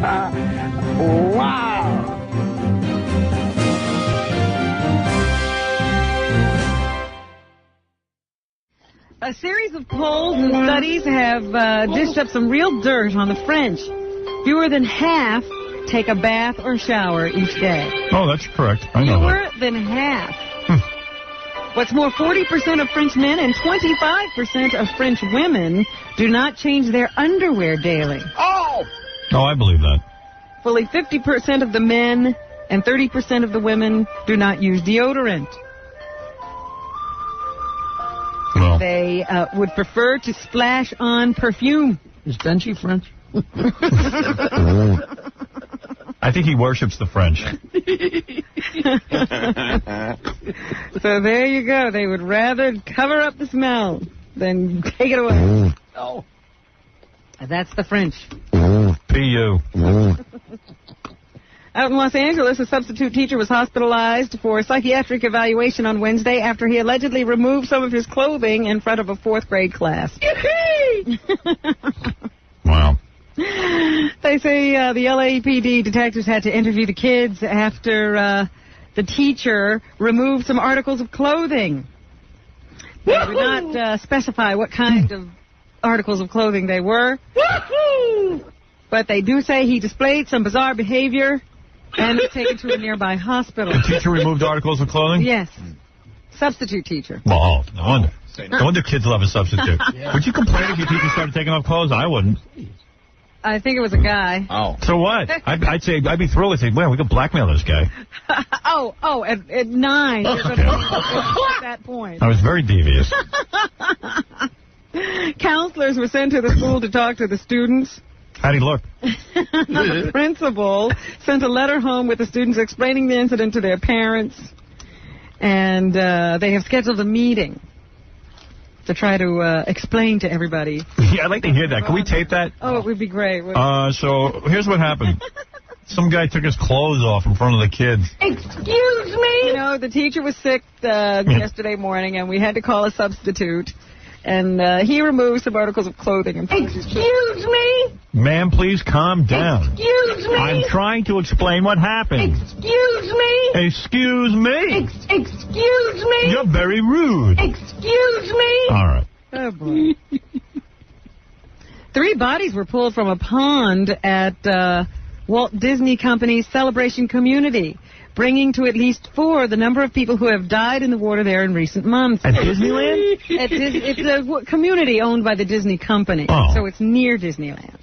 Wow. A series of polls and studies have dished up some real dirt on the French. Fewer than half take a bath or shower each day. Oh, that's correct. I know Fewer than half. What's more, 40% of French men and 25% of French women do not change their underwear daily. Oh! Oh, I believe that. Fully 50% of the men and 30% of the women do not use deodorant. Well, They would prefer to splash on perfume. Is Benji French? I think he worships the French. So there you go. They would rather cover up the smell than take it away. Oh. That's the French. P.U. Out in Los Angeles, a substitute teacher was hospitalized for psychiatric evaluation on Wednesday after he allegedly removed some of his clothing in front of a fourth grade class. Wow. They say the LAPD detectives had to interview the kids after the teacher removed some articles of clothing. They did not specify what kind of articles of clothing they were. But they do say he displayed some bizarre behavior and was taken to a nearby hospital. The teacher removed articles of clothing? Yes. Substitute teacher. Well, no wonder. No wonder kids love a substitute. Would you complain if your teacher started taking off clothes? I wouldn't. I think it was a guy. Oh. So what? I'd say, I'd be thrilled. I'd say, well, we could blackmail this guy. At 9. You're going to at that point. I was very devious. Counselors were sent to the school to talk to the students. How'd he look? The principal sent a letter home with the students explaining the incident to their parents. And they have scheduled a meeting to try to explain to everybody. Yeah, I'd like to hear that. Can we tape that? Oh, it would be great. So here's what happened. Some guy took his clothes off in front of the kids. Excuse me? You know, the teacher was sick yesterday morning, and we had to call a substitute. And he removed some articles of clothing. And excuse me? Ma'am, please calm down. Excuse me? I'm trying to explain what happened. Excuse me? Excuse me? Excuse me? You're very rude. Excuse me? All right. Oh, boy. 3 bodies were pulled from a pond at Walt Disney Company's Celebration Community, bringing to at least 4 the number of people who have died in the water there in recent months. At Disneyland? It's a community owned by the Disney Company, so it's near Disneyland.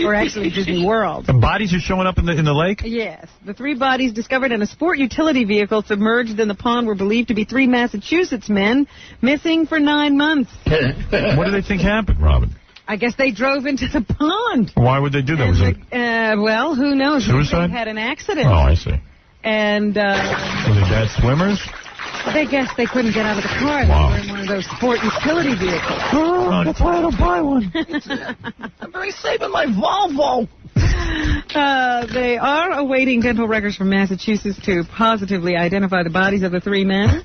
Or actually Disney World. The bodies are showing up in the lake? Yes. The 3 bodies discovered in a sport utility vehicle submerged in the pond were believed to be 3 Massachusetts men missing for 9 months. What do they think happened, Robin? I guess they drove into the pond. Why would they do that? Was it well, who knows? suicide? They had an accident. Oh, I see. And were they bad swimmers? they guess they couldn't get out of the car. Wow. They were in one of those sport utility vehicles. Oh, that's why I don't buy one. I'm very safe in my Volvo. They are awaiting dental records from Massachusetts to positively identify the bodies of the 3 men.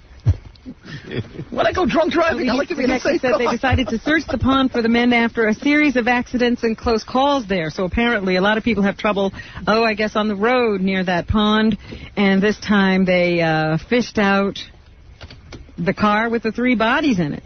When I go drunk driving, I like to be in a safe car. They decided to search the pond for the men after a series of accidents and close calls there. So apparently a lot of people have trouble, I guess, on the road near that pond. And this time they fished out the car with the 3 bodies in it.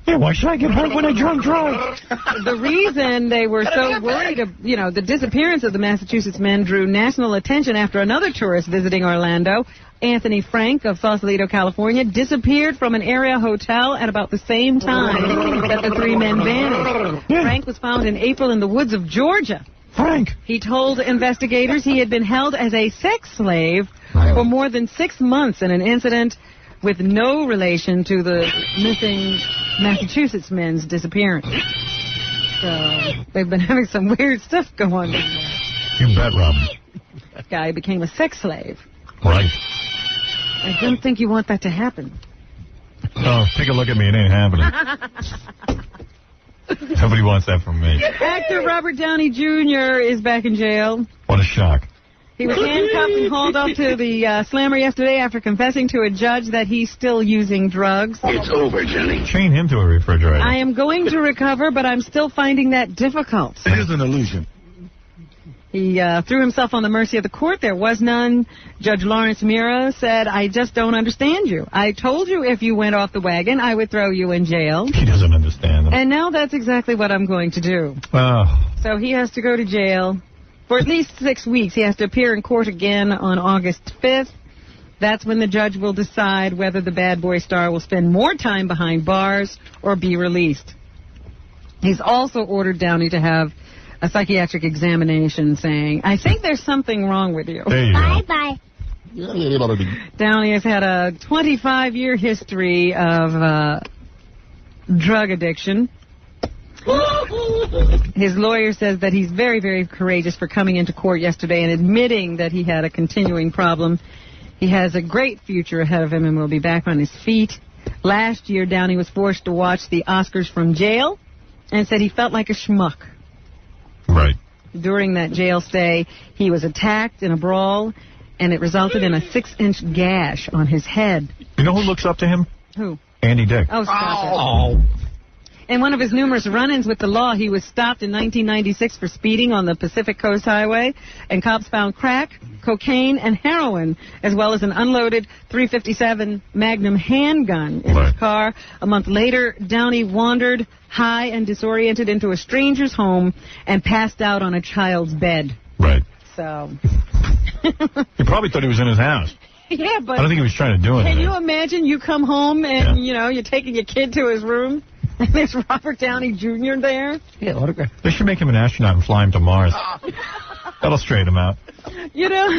Yeah, why should I get hurt when I drunk drive? The reason they were so worried, the disappearance of the Massachusetts men drew national attention after another tourist visiting Orlando, Anthony Frank of Sausalito, California, disappeared from an area hotel at about the same time that the 3 men vanished. Frank was found in April in the woods of Georgia. Frank! He told investigators he had been held as a sex slave for more than 6 months in an incident with no relation to the missing Massachusetts men's disappearance. So they've been having some weird stuff going on. You bet, Robin. That guy became a sex slave. Right. I don't think you want that to happen. Oh, take a look at me. It ain't happening. Nobody wants that from me. Actor Robert Downey Jr. is back in jail. What a shock. He was handcuffed and hauled up to the slammer yesterday after confessing to a judge that he's still using drugs. It's over, Jenny. Chain him to a refrigerator. I am going to recover, but I'm still finding that difficult. It is an illusion. He threw himself on the mercy of the court. There was none. Judge Lawrence Mira said, I just don't understand you. I told you if you went off the wagon, I would throw you in jail. He doesn't understand them. And now that's exactly what I'm going to do. Oh. So he has to go to jail for at least 6 weeks. He has to appear in court again on August 5th. That's when the judge will decide whether the bad boy star will spend more time behind bars or be released. He's also ordered Downey to have a psychiatric examination saying, I think there's something wrong with you. There you go. Bye-bye. Downey has had a 25-year history of drug addiction. His lawyer says that he's very, very courageous for coming into court yesterday and admitting that he had a continuing problem. He has a great future ahead of him and will be back on his feet. Last year, Downey was forced to watch the Oscars from jail and said he felt like a schmuck. Right. During that jail stay, he was attacked in a brawl, and it resulted in a 6-inch gash on his head. You know who looks up to him? Who? Andy Dick. Oh, stop it. In one of his numerous run-ins with the law, he was stopped in 1996 for speeding on the Pacific Coast Highway, and cops found crack, cocaine, and heroin, as well as an unloaded .357 Magnum handgun in his car. A month later, Downey wandered high and disoriented into a stranger's home and passed out on a child's bed. Right. So... He probably thought he was in his house. Yeah, but... I don't think he was trying to do anything. Can you imagine you come home and, you know, you're taking your kid to his room, and there's Robert Downey Jr. there? Yeah, autograph. They should make him an astronaut and fly him to Mars. That'll straighten him out. You know,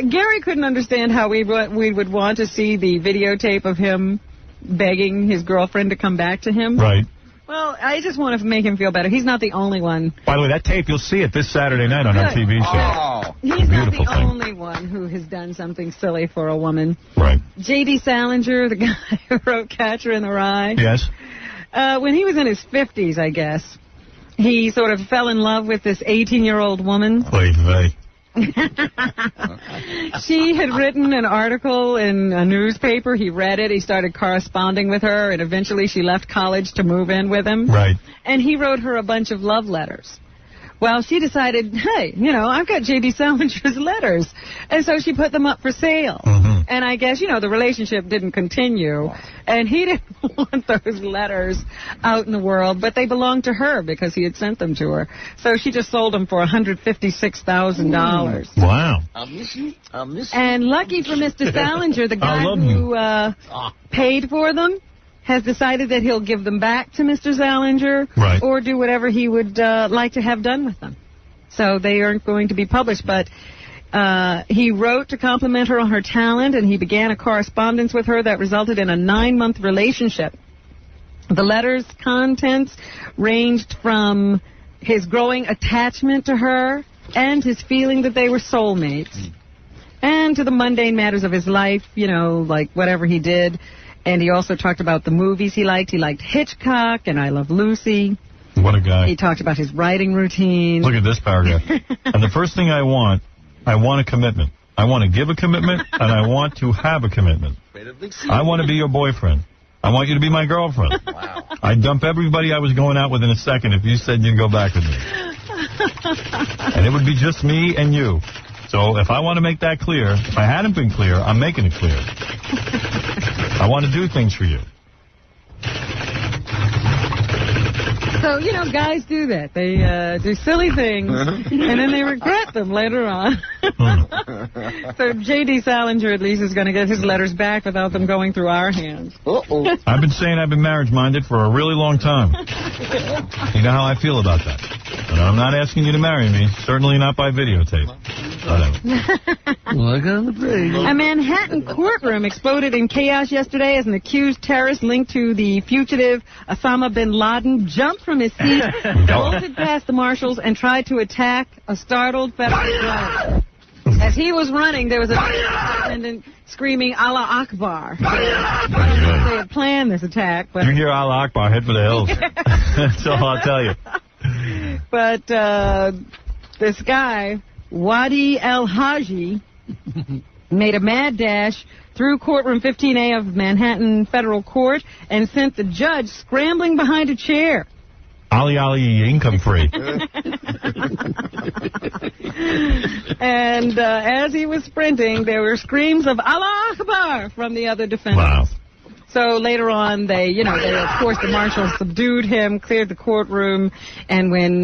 Gary couldn't understand how we would want to see the videotape of him begging his girlfriend to come back to him. Right. Well, I just want to make him feel better. He's not the only one. By the way, that tape, you'll see it this Saturday night on our TV show. Oh. He's not the only one who has done something silly for a woman. Right. J.D. Salinger, the guy who wrote Catcher in the Rye. Yes. When he was in his 50s, I guess, he sort of fell in love with this 18-year-old woman. Wait. She had written an article in a newspaper. He read it. He started corresponding with her, and eventually she left college to move in with him. Right. And he wrote her a bunch of love letters. Well, she decided, hey, you know, I've got J.D. Salinger's letters. And so she put them up for sale. Mm-hmm. And I guess, you know, the relationship didn't continue. And he didn't want those letters out in the world, but they belonged to her because he had sent them to her. So she just sold them for $156,000. Wow. I'll miss you. And lucky for Mr. Salinger, the guy who paid for them has decided that he'll give them back to Mr. Salinger or do whatever he would like to have done with them. So they aren't going to be published, but he wrote to compliment her on her talent, and he began a correspondence with her that resulted in a 9-month relationship. The letter's contents ranged from his growing attachment to her and his feeling that they were soulmates, and to the mundane matters of his life, you know, like whatever he did. And he also talked about the movies he liked. He liked Hitchcock and I Love Lucy. What a guy. He talked about his writing routine. Look at this paragraph. And the first thing I want a commitment. I want to give a commitment, and I want to have a commitment. I want to be your boyfriend. I want you to be my girlfriend. Wow. I'd dump everybody I was going out with in a second if you said you'd go back with me. And it would be just me and you. So if I want to make that clear, if I hadn't been clear, I'm making it clear. I want to do things for you. So, you know, guys do that. They do silly things, and then they regret them later on. So J.D. Salinger, at least, is going to get his letters back without them going through our hands. I've been saying I've been marriage-minded for a really long time. You know how I feel about that. And I'm not asking you to marry me, certainly not by videotape. A Manhattan courtroom exploded in chaos yesterday as an accused terrorist linked to the fugitive Osama bin Laden jumped from his seat, bolted past the marshals, and tried to attack a startled federal judge. As he was running, there was a defendant screaming, Allah Akbar. I don't know if they had planned this attack. But you hear Allah Akbar, head for the hills. That's all I'll tell you. But this guy, Wadi El-Haji, made a mad dash through courtroom 15A of Manhattan Federal Court and sent the judge scrambling behind a chair. Ali Ali, income free. And as he was sprinting, there were screams of Allah Akbar from the other defendants. Wow. So later on, of course, the marshals subdued him, cleared the courtroom, and when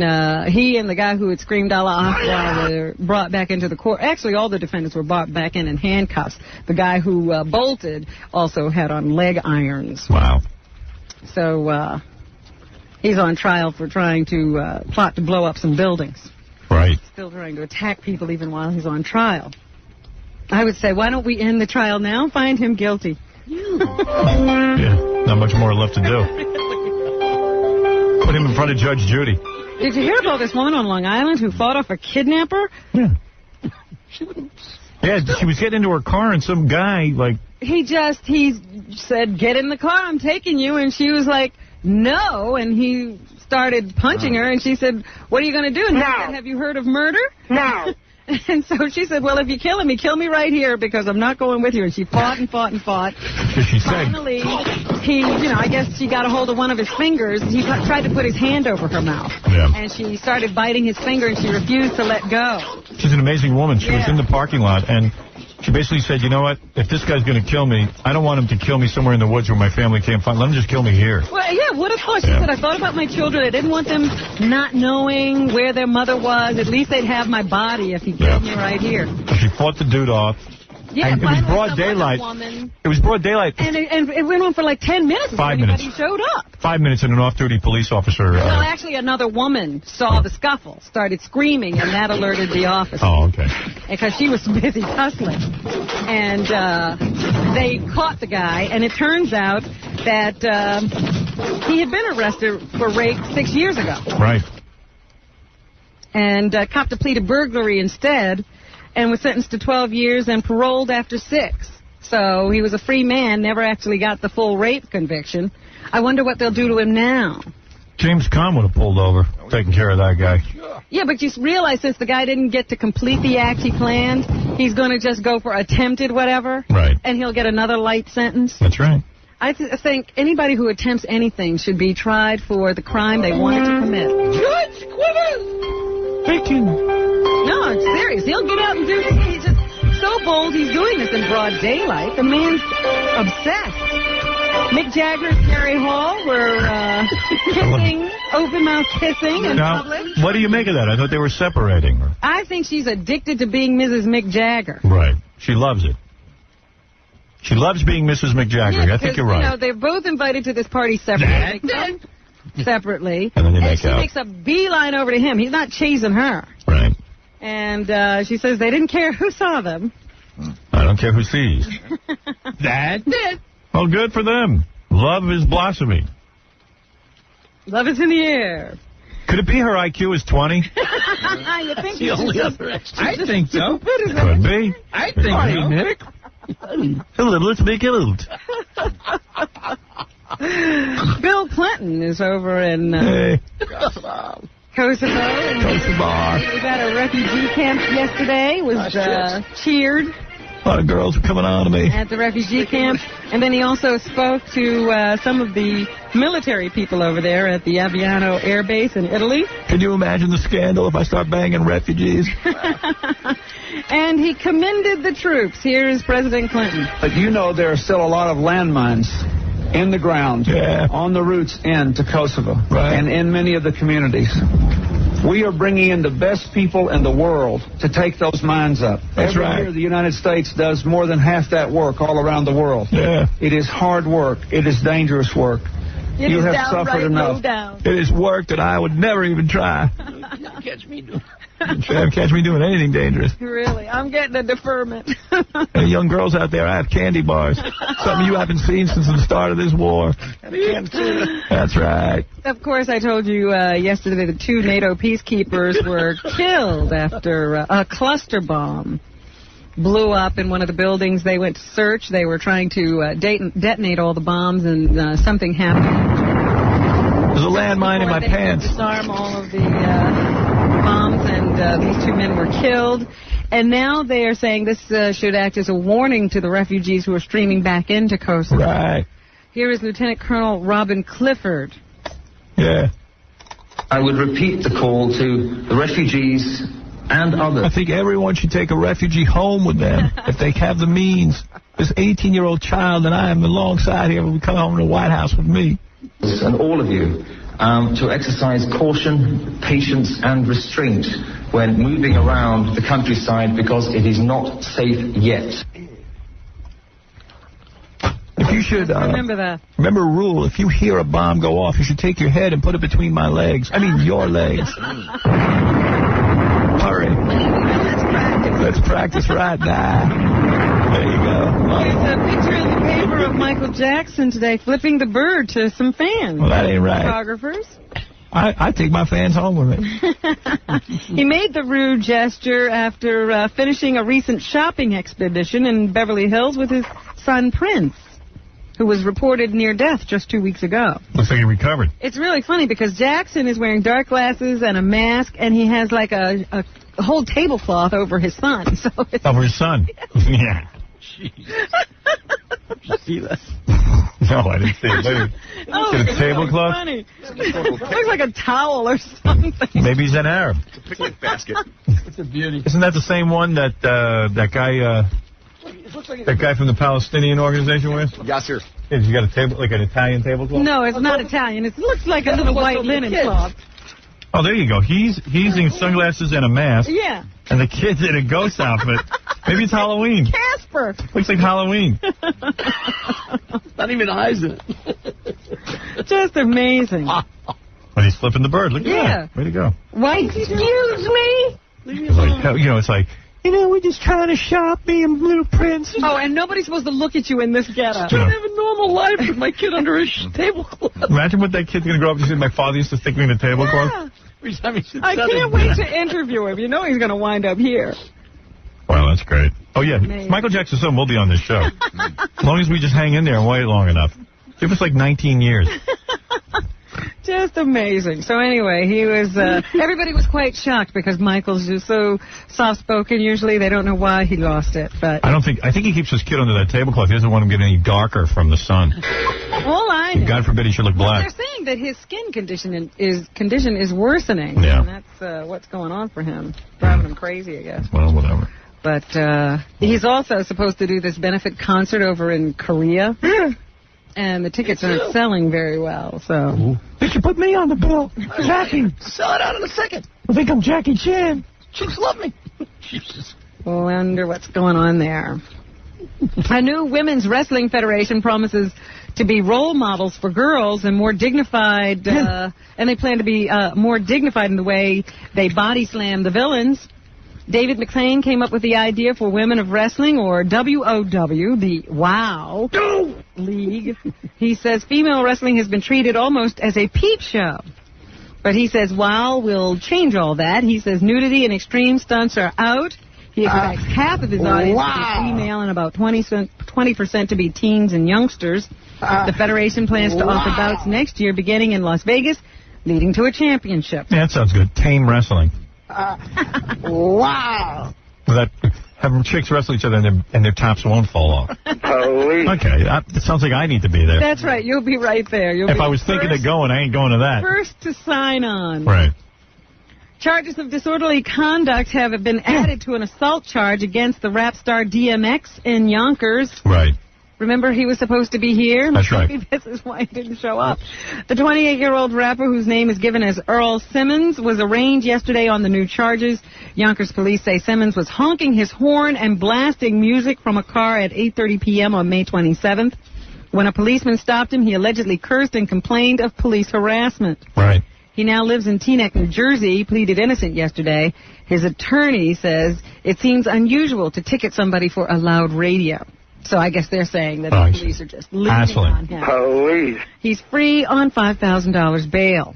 he and the guy who had screamed Allah Akbar were brought back into the court, actually all the defendants were brought back in handcuffs. The guy who bolted also had on leg irons. Wow. So he's on trial for trying to plot to blow up some buildings. Right. Still trying to attack people even while he's on trial. I would say, why don't we end the trial now and find him guilty? Yeah, not much more left to do. Put him in front of Judge Judy. Did you hear about this woman on Long Island who fought off a kidnapper? Yeah. Yeah, she was getting into her car and some guy, like... He said, get in the car, I'm taking you. And she was like, no. And he started punching her. And she said, what are you going to do? And he said, have you heard of murder? No. And so she said, well, if you kill me, kill me right here because I'm not going with you. And she fought and fought and fought. She Finally, I guess she got a hold of one of his fingers. He tried to put his hand over her mouth. Yeah. And she started biting his finger, and she refused to let go. She's an amazing woman. She was in the parking lot, and she basically said, you know what, if this guy's going to kill me, I don't want him to kill me somewhere in the woods where my family can't find. Let him just kill me here. Well, yeah, what a thought. She said, I thought about my children. I didn't want them not knowing where their mother was. At least they'd have my body if he killed me right here. She fought the dude off. Yeah, and it was broad daylight. It was broad daylight. And it went on for like 10 minutes. 5 minutes. He showed up. 5 minutes and an off-duty police officer. Well, actually, another woman saw the scuffle, started screaming, and that alerted the officer. Oh, okay. Because she was busy tussling. And they caught the guy, and it turns out that he had been arrested for rape 6 years ago. Right. And copped a plea to burglary instead, and was sentenced to 12 years and paroled after 6. So he was a free man, never actually got the full rape conviction. I wonder what they'll do to him now. James Conn would have pulled over, taking care of that guy. Yeah, but you realize since the guy didn't get to complete the act he planned, he's going to just go for attempted whatever. Right. And he'll get another light sentence. That's right. I think anybody who attempts anything should be tried for the crime they wanted to commit. Judge Quivers! Thank you. No, it's serious. He'll get out and do this. He's just so bold he's doing this in broad daylight. The man's obsessed. Mick Jagger and Carrie Hall were kissing, open-mouth kissing in public. What do you make of that? I thought they were separating. I think she's addicted to being Mrs. Mick Jagger. Right. She loves it. She loves being Mrs. Mick Jagger. Yeah, I think you're right. You know, they're both invited to this party separately. They come separately. And then they make she out. makes a beeline over to him. He's not chasing her. Right. And she says they didn't care who saw them. I don't care who sees. That's it. Well, good for them. Love is blossoming. Love is in the air. Could it be her IQ is 20? You think The only other extra. I think so. Could be. I think so. Nick. A little, let's make it a little. Bill Clinton is over in Kosovo. Kosovo. He was at a refugee camp yesterday, was cheered. A lot of girls are coming on to me. At the refugee camp. And then he also spoke to some of the military people over there at the Aviano Air Base in Italy. Can you imagine the scandal if I start banging refugees? And he commended the troops. Here is President Clinton. But you know there are still a lot of landmines in the ground on the routes into Kosovo and in many of the communities. We are bringing in the best people in the world to take those mines up. Every year the United States does more than half that work all around the world. Yeah. It is hard work. It is dangerous work. You have suffered enough. It is work that I would never even try. Catch me doing. Catch me doing anything dangerous. Really, I'm getting a deferment. Hey, young girls out there, I have candy bars. Something you haven't seen since the start of this war. That's right. Of course, I told you yesterday the 2 NATO peacekeepers were killed after a cluster bomb blew up in one of the buildings. They went to search. They were trying to detonate all the bombs, and something happened. There's a landmine in my pants. Disarm all of the bombs, and these 2 men were killed. And now they are saying this should act as a warning to the refugees who are streaming back into Kosovo. Right. Here is Lieutenant Colonel Robin Clifford. Yeah. I would repeat the call to the refugees and others. I think everyone should take a refugee home with them if they have the means. This 18-year-old child and I am alongside here will come home to the White House with me. And all of you to exercise caution, patience, and restraint when moving around the countryside because it is not safe yet. If you should remember that. Remember a rule: if you hear a bomb go off, you should take your head and put it between my legs. I mean, your legs. Hurry. Let's practice right now. There you go. There's a picture in the paper of Michael Jackson today flipping the bird to some fans. Well, that ain't right. Photographers. I take my fans home with me. He made the rude gesture after finishing a recent shopping expedition in Beverly Hills with his son Prince, who was reported near death just 2 weeks ago. Looks like he recovered. It's really funny because Jackson is wearing dark glasses and a mask, and he has like a whole tablecloth over his son. So it's over his son? Yeah. Jeez. Did you see that? No, I didn't see it. Oh, is it a tablecloth? Funny. It looks like a towel or something. Maybe he's an Arab. It's a picnic basket. It's a beauty. Isn't that the same one that that guy from the Palestinian organization wears? Yasser. Yeah, you got a table, like an Italian tablecloth? No, it's not Italian. It looks like a little white linen cloth. Oh, there you go. He's in sunglasses and a mask. Yeah. And the kid's in a ghost outfit. Maybe it's Halloween. Casper. Looks like Halloween. Not even eyes in it. Just amazing. When he's flipping the bird. Look at that. Way to go. Why, excuse me? Leave me alone. You know, it's like, we're just trying to shop, me and Little Prince. Oh, and nobody's supposed to look at you in this getup. I don't have a normal life with my kid under a tablecloth. Imagine what that kid's going to grow up to say. My father used to stick me in a tablecloth. I can't wait to interview him. You know he's going to wind up here. Wow, that's great. Oh, yeah. Michael Jackson's son will be on this show. As long as we just hang in there and wait long enough. Give us like 19 years. Just amazing. So anyway, he was, everybody was quite shocked because Michael's just so soft-spoken. Usually they don't know why he lost it, but... I think he keeps his kid under that tablecloth. He doesn't want him to get any darker from the sun. All I know. God forbid he should look black. They're saying that his skin condition is worsening. Yeah. And that's what's going on for him. Driving him crazy, I guess. Well, whatever. But he's also supposed to do this benefit concert over in Korea. And the tickets aren't selling very well, so... They should put me on the bill. Jackie. Sell it out in a second. I think I'm Jackie Chan. Chicks love me. Jesus. Wonder what's going on there. A new women's wrestling federation promises to be role models for girls and more dignified, and they plan to be more dignified in the way they body slam the villains. David McClain came up with the idea for Women of Wrestling, or WOW, the WOW League. He says female wrestling has been treated almost as a peep show. But he says WOW will change all that. He says nudity and extreme stunts are out. He expects half of his audience to be female and about 20% to be teens and youngsters. The Federation plans to offer bouts next year, beginning in Las Vegas, leading to a championship. Yeah, that sounds good. Tame wrestling. Wow. Have chicks wrestle each other and their tops won't fall off. Okay, it sounds like I need to be there. That's right. You'll be right there. If I was thinking of going, I ain't going to that. First to sign on. Right. Charges of disorderly conduct have been added to an assault charge against the rap star DMX in Yonkers. Right. Remember, he was supposed to be here? That's right. Maybe this is why he didn't show up. The 28-year-old rapper, whose name is given as Earl Simmons, was arraigned yesterday on the new charges. Yonkers police say Simmons was honking his horn and blasting music from a car at 8:30 p.m. on May 27th. When a policeman stopped him, he allegedly cursed and complained of police harassment. Right. He now lives in Teaneck, New Jersey. He pleaded innocent yesterday. His attorney says it seems unusual to ticket somebody for a loud radio. So I guess they're saying that the police are just leaning on him. Police. He's free on $5,000 bail.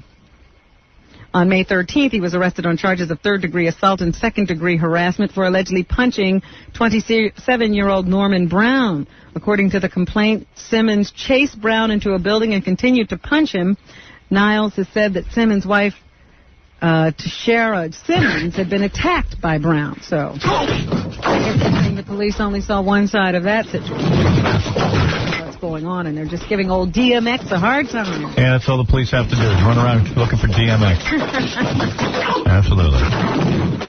On May 13th, he was arrested on charges of third-degree assault and second-degree harassment for allegedly punching 27-year-old Norman Brown. According to the complaint, Simmons chased Brown into a building and continued to punch him. Niles has said that Simmons' wife, Tashara Simmons, had been attacked by Brown. So I guess the police only saw one side of that situation. going on, and they're just giving old DMX a hard time. Yeah, that's all the police have to do is run around looking for DMX. Absolutely.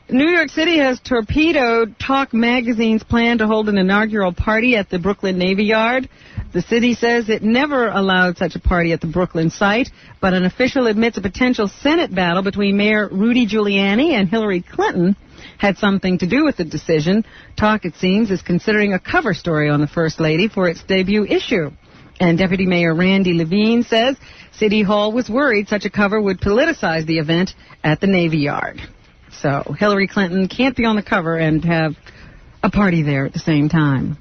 New York City has torpedoed Talk Magazine's plan to hold an inaugural party at the Brooklyn Navy Yard. The city says it never allowed such a party at the Brooklyn site, but an official admits a potential Senate battle between Mayor Rudy Giuliani and Hillary Clinton had something to do with the decision. Talk, it seems, is considering a cover story on the First Lady for its debut issue. And Deputy Mayor Randy Levine says City Hall was worried such a cover would politicize the event at the Navy Yard. So Hillary Clinton can't be on the cover and have a party there at the same time.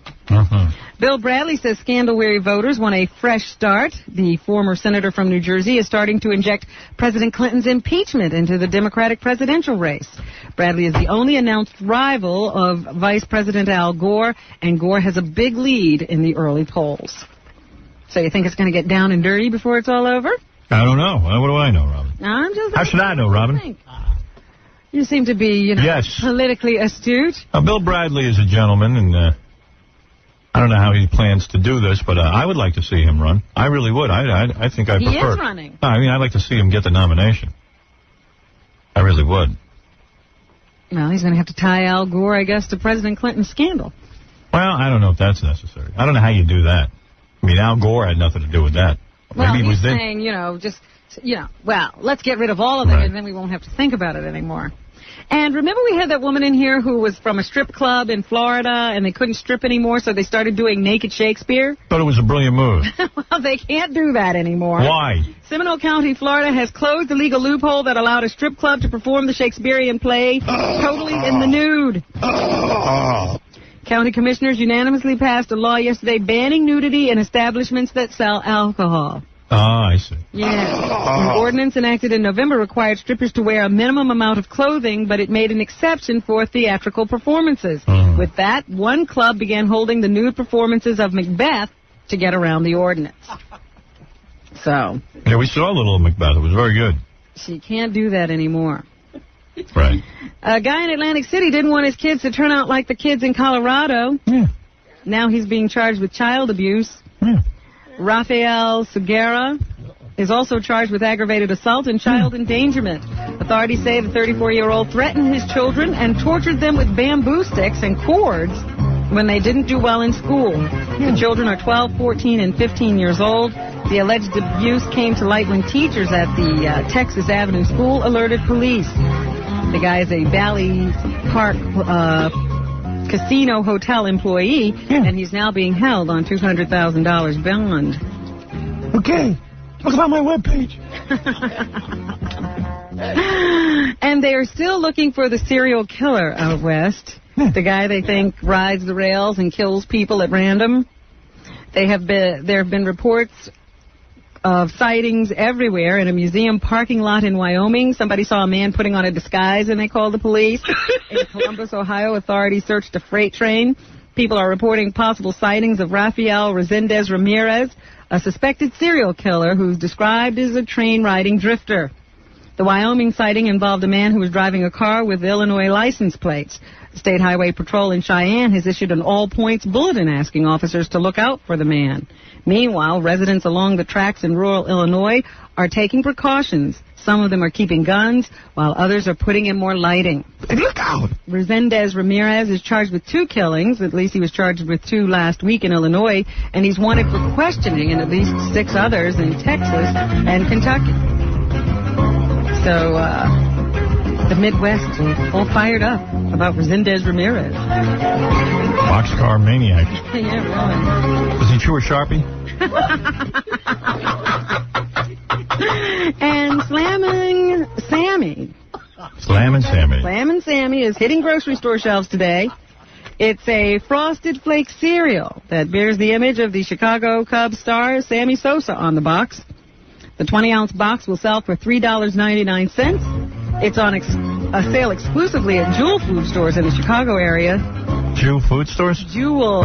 Bill Bradley says scandal-weary voters want a fresh start. The former senator from New Jersey is starting to inject President Clinton's impeachment into the Democratic presidential race. Bradley is the only announced rival of Vice President Al Gore, and Gore has a big lead in the early polls. So you think it's going to get down and dirty before it's all over? I don't know. What do I know, Robin? How should I know, Robin? You seem to be, politically astute. Bill Bradley is a gentleman, and I don't know how he plans to do this, but I would like to see him run. I really would. I think I prefer. He is running. I mean, I'd like to see him get the nomination. I really would. Well, he's going to have to tie Al Gore, I guess, to President Clinton's scandal. Well, I don't know if that's necessary. I don't know how you do that. I mean, Al Gore had nothing to do with that. Well, Maybe he's saying, let's get rid of all of it, and then we won't have to think about it anymore. And remember we had that woman in here who was from a strip club in Florida, and they couldn't strip anymore, so they started doing naked Shakespeare? Thought it was a brilliant move. Well, they can't do that anymore. Why? Seminole County, Florida has closed the legal loophole that allowed a strip club to perform the Shakespearean play totally in the nude. County commissioners unanimously passed a law yesterday banning nudity in establishments that sell alcohol. I see. Yeah. An ordinance enacted in November required strippers to wear a minimum amount of clothing, but it made an exception for theatrical performances. With that, one club began holding the nude performances of Macbeth to get around the ordinance. So. Yeah, we saw a little Macbeth. It was very good. She can't do that anymore. Right. A guy in Atlantic City didn't want his kids to turn out like the kids in Colorado. Yeah. Now he's being charged with child abuse. Yeah. Rafael Segura is also charged with aggravated assault and child endangerment. Authorities say the 34-year-old threatened his children and tortured them with bamboo sticks and cords when they didn't do well in school. The children are 12, 14, and 15 years old. The alleged abuse came to light when teachers at the Texas Avenue School alerted police. The guy is a Valley Park casino hotel employee, and he's now being held on $200,000 bond. Okay, talk about my webpage. And they are still looking for the serial killer out west. The guy they think rides the rails and kills people at random. There have been reports of sightings everywhere. In a museum parking lot in Wyoming, somebody saw a man putting on a disguise and they called the police. In Columbus, Ohio, authorities searched a freight train. People are reporting possible sightings of Rafael Resendez Ramirez, a suspected serial killer who's described as a train-riding drifter. The Wyoming sighting involved a man who was driving a car with Illinois license plates. State Highway Patrol in Cheyenne has issued an all-points bulletin asking officers to look out for the man. Meanwhile, residents along the tracks in rural Illinois are taking precautions. Some of them are keeping guns, while others are putting in more lighting. Look out! Resendez Ramirez is charged with 2 killings. At least he was charged with 2 last week in Illinois, and he's wanted for questioning in at least 6 others in Texas and Kentucky. So, the Midwest all fired up about Resendez Ramirez. Boxcar maniac. Yeah, really. Was he chew a Sharpie? And Slammin' Sammy. Slammin' Sammy is hitting grocery store shelves today. It's a Frosted Flake cereal that bears the image of the Chicago Cubs star Sammy Sosa on the box. The 20-ounce box will sell for $3.99. It's on a sale exclusively at Jewel food stores in the Chicago area. Jewel food stores? Jewel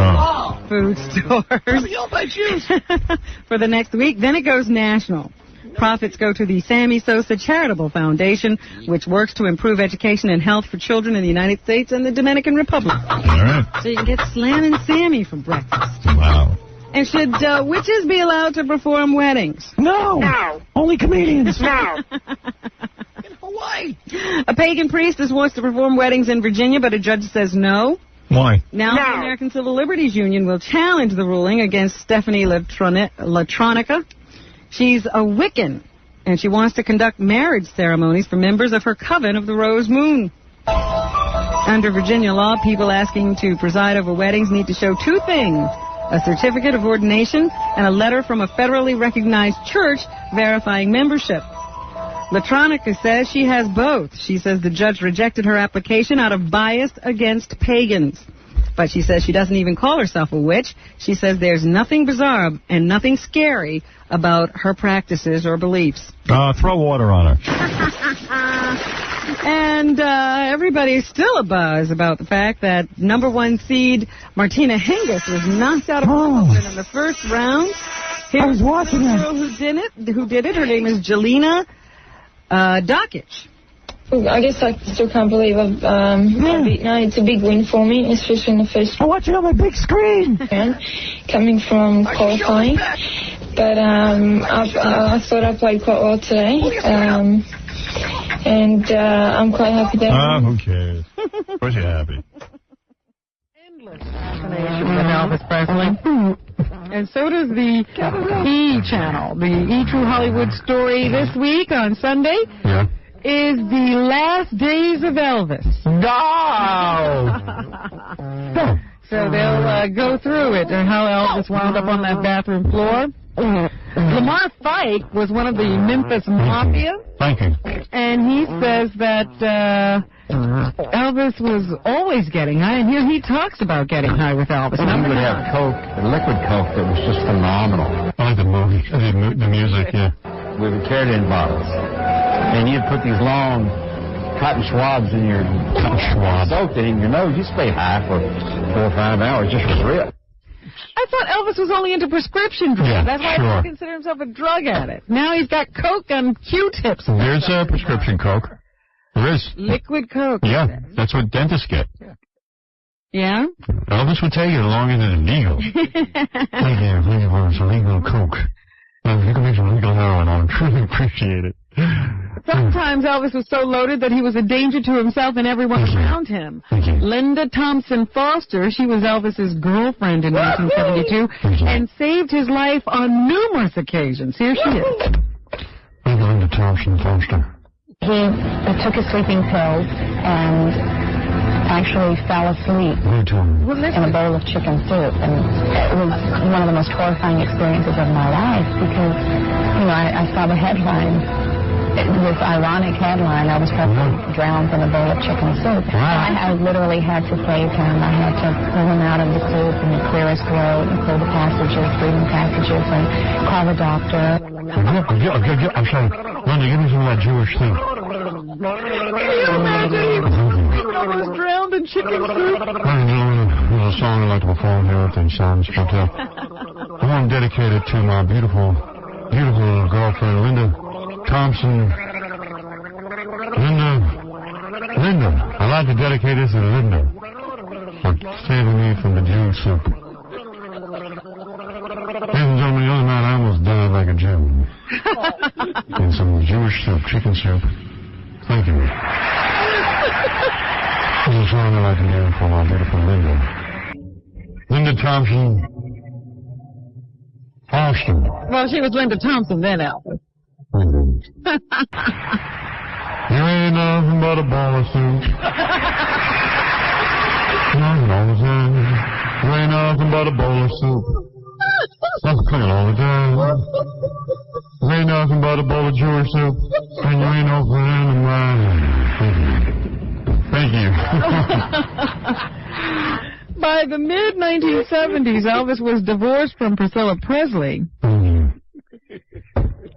food stores. You don't buy Jews. For the next week. Then it goes national. Profits go to the Sammy Sosa Charitable Foundation, which works to improve education and health for children in the United States and the Dominican Republic. All right. So you can get Slam and Sammy for breakfast. Wow. And should witches be allowed to perform weddings? No. Only comedians. No. In Hawaii. A pagan priestess wants to perform weddings in Virginia, but a judge says no. Why? Now the American Civil Liberties Union will challenge the ruling against Stephanie Latronica. She's a Wiccan, and she wants to conduct marriage ceremonies for members of her coven of the Rose Moon. Under Virginia law, people asking to preside over weddings need to show two things: a certificate of ordination and a letter from a federally recognized church verifying membership. Latronica says she has both. She says the judge rejected her application out of bias against pagans. But she says she doesn't even call herself a witch. She says there's nothing bizarre and nothing scary about her practices or beliefs. Throw water on her. And everybody's still abuzz about the fact that #1 seed Martina Hingis was knocked out of Wimbledon in the first round. Here's I was watching the that. girl who did it. Her name is Jelena Dokic. I guess I still can't believe I've beaten her. It's a big win for me, especially in the first I watch it on my big screen. round, coming from qualifying. But I thought I played quite well today. And I'm quite happy that Who cares? Of course you're happy. Endless fascination with Elvis Presley. And so does the E! channel. The E! True Hollywood story this week on Sunday is the last days of Elvis. No. So they'll go through it and how Elvis wound up on that bathroom floor. Lamar Fike was one of the Memphis Mafia. Thank you. And he says that Elvis was always getting high, and here he talks about getting high with Elvis. He would have coke, liquid coke that was just phenomenal. I like the movie, the music, yeah. We would carry it in bottles. And you'd put these long cotton swabs in your soaked it in your nose. You'd stay high for 4 or 5 hours just for real. I thought Elvis was only into prescription drugs. Yeah, that's why he doesn't consider himself a drug addict. Now he's got coke and Q-tips. There's prescription coke. There is. Liquid coke. Yeah, that's what dentists get. Yeah? Elvis would take it as long as it's legal. Thank you for some legal coke. If you can make some legal heroin, I would truly appreciate it. Sometimes Elvis was so loaded that he was a danger to himself and everyone around him. Linda Thompson Foster, she was Elvis's girlfriend in 1972 and saved his life on numerous occasions. Here she is. Thank you, Linda Thompson Foster. He took his sleeping pills and actually fell asleep in a bowl of chicken soup. And it was one of the most horrifying experiences of my life because, you know, I saw the headline. This ironic headline, Elvis Presley drowned in a bowl of chicken soup. Wow. I literally had to save him. I had to pull him out of the soup and clear his throat and clear the passages, breathing passages, and call the doctor. I'm sorry. Linda, give me some of that Jewish thing. Can you imagine he was drowned in chicken soup? There's a song I'd like to perform here at the Sounds Hotel. I want to dedicate it to my beautiful girlfriend, Linda Thompson. Linda. I'd like to dedicate this to Linda for saving me from the Jew soup. Ladies and gentlemen, the other night I almost died like a Jew. In some Jewish soup, chicken soup. Thank you. This is a song I'd like to do for my beautiful Linda. Linda Thompson. Austin. Well, she was Linda Thompson then, Elvis. You ain't nothing but a ball of soup. Nothing all the time. You ain't nothing but a bowl of soup. That's clean all the time. You ain't nothing but a bowl of Jewish soup. And you ain't no friend of mine. Thank you. By the mid-1970s, Elvis was divorced from Priscilla Presley.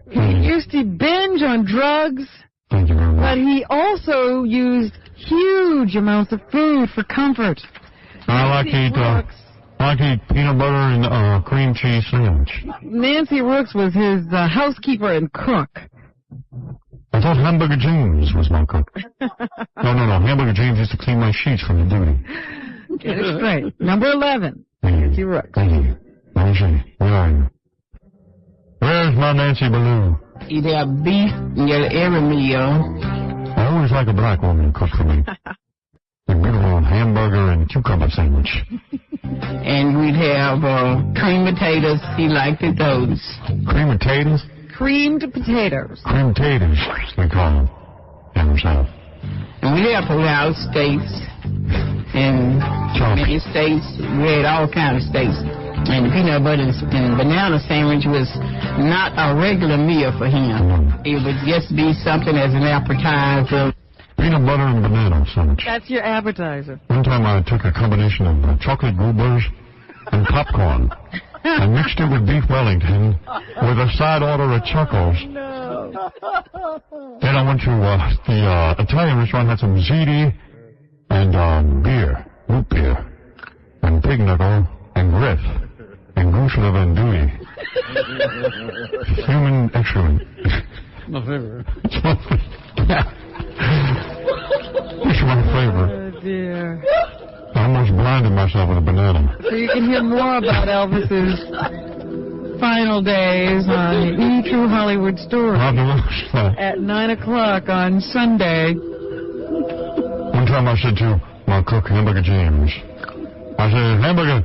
He used to binge on drugs, but he also used huge amounts of food for comfort. I like to eat I like to eat peanut butter and cream cheese sandwich. Nancy Rooks was his housekeeper and cook. I thought Hamburger James was my cook. No. Hamburger James used to clean my sheets from the duty. Get it straight. Number 11. Nancy Rooks. Thank you. Nancy, where are you? Where's my Nancy Baloo? You'd have beef in your every meal. I always like a black woman to cook for me. A good old hamburger and cucumber sandwich. And we'd have cream potatoes. He liked it, those. Cream potatoes? Creamed potatoes. Cream potatoes, we call them. Down south. And we have pull-out steaks. And many steaks. We had all kinds of steaks. And the peanut butter and banana sandwich was not a regular meal for him. It would just be something as an appetizer. Peanut butter and banana sandwich. That's your appetizer. One time I took a combination of chocolate goobers and popcorn. I mixed it with beef Wellington with a side order of Chuckles. No. Then I went to the Italian restaurant, had some ziti and beer, root beer, and pig knuckle and griff and goose liver and duty. Human excrement. My favorite. It's my favorite. It's my favorite. Oh, dear. I almost blinded myself with a banana. So you can hear more about Elvis's final days on the True Hollywood Story at 9 o'clock on Sunday. One time I said to my cook, Hamburger James, I said, Hamburger,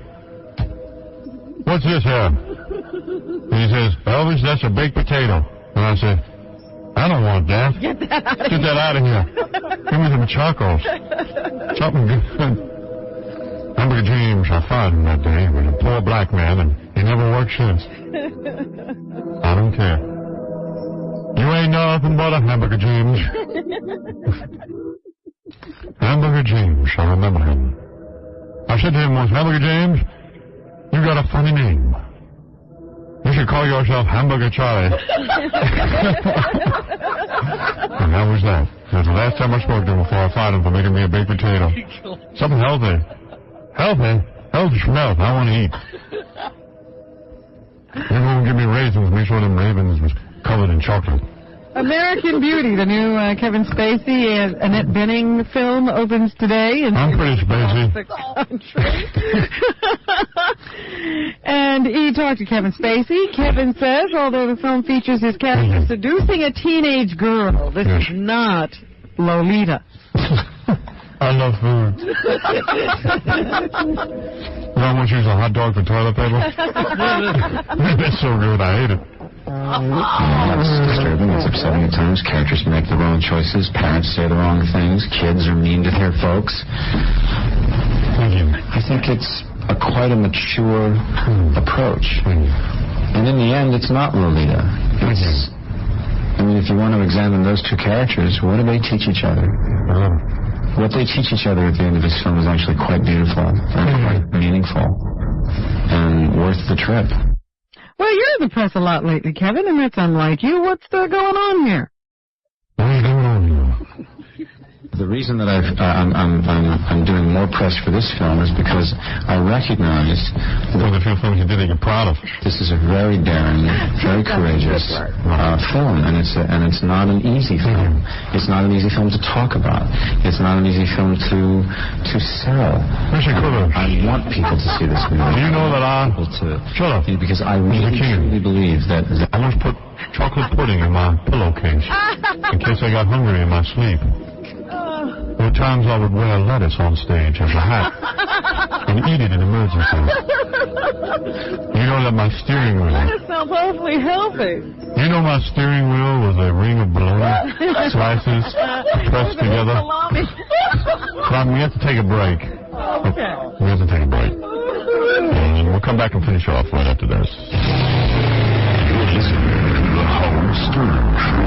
what's this here? And he says, Elvis, that's a baked potato. And I said, I don't want that. Get that out of here. Give me some chocolates. Something good. Hamburger James, I fired him that day. He was a poor black man, and he never worked since. I don't care. You ain't nothing but a Hamburger James. Hamburger James, I remember him. I said to him once, Hamburger James, you got a funny name. You should call yourself Hamburger Charlie. And that was that. That was the last time I spoke to him before I fired him for making me a baked potato. Something healthy. Healthy? Healthy from health. I want to eat. They won't give me raisins. Make sure them ravens was covered in chocolate. American Beauty, the new Kevin Spacey and Annette Bening film, opens today. I'm pretty Spacey. And he talked to Kevin Spacey. Kevin says, although the film features his character seducing a teenage girl, this is not Lolita. I love food. You know, I want to use a hot dog for toilet paper. That's so good. I hate it. It's disturbing. It's upsetting at times. Characters make the wrong choices. Parents say the wrong things. Kids are mean to their folks. I think it's quite a mature approach. And in the end, it's not Lolita. I mean, if you want to examine those two characters, what do they teach each other? What they teach each other at the end of this film is actually quite beautiful and quite meaningful and worth the trip. Well, you're in the press a lot lately, Kevin, and that's unlike you. What's going on here? What's going on here? The reason that I'm doing more press for this film is because I recognize that the few films you did that you're proud of. This is a very daring, very courageous film, and it's not an easy film. It's not an easy film to talk about. It's not an easy film to sell. I want people to see this movie. Do you know that shut up? Because I really truly believe that I once put chocolate pudding in my pillowcase in case I got hungry in my sleep. There were times I would wear lettuce on stage as a hat and eat it in emergencies. You know that my steering wheel... That sounds awfully healthy. You know my steering wheel was a ring of bologna slices pressed together? We have to take a break. Okay. We have to take a break. And we'll come back and finish off right after this. You're listening to The Howard Stern Show.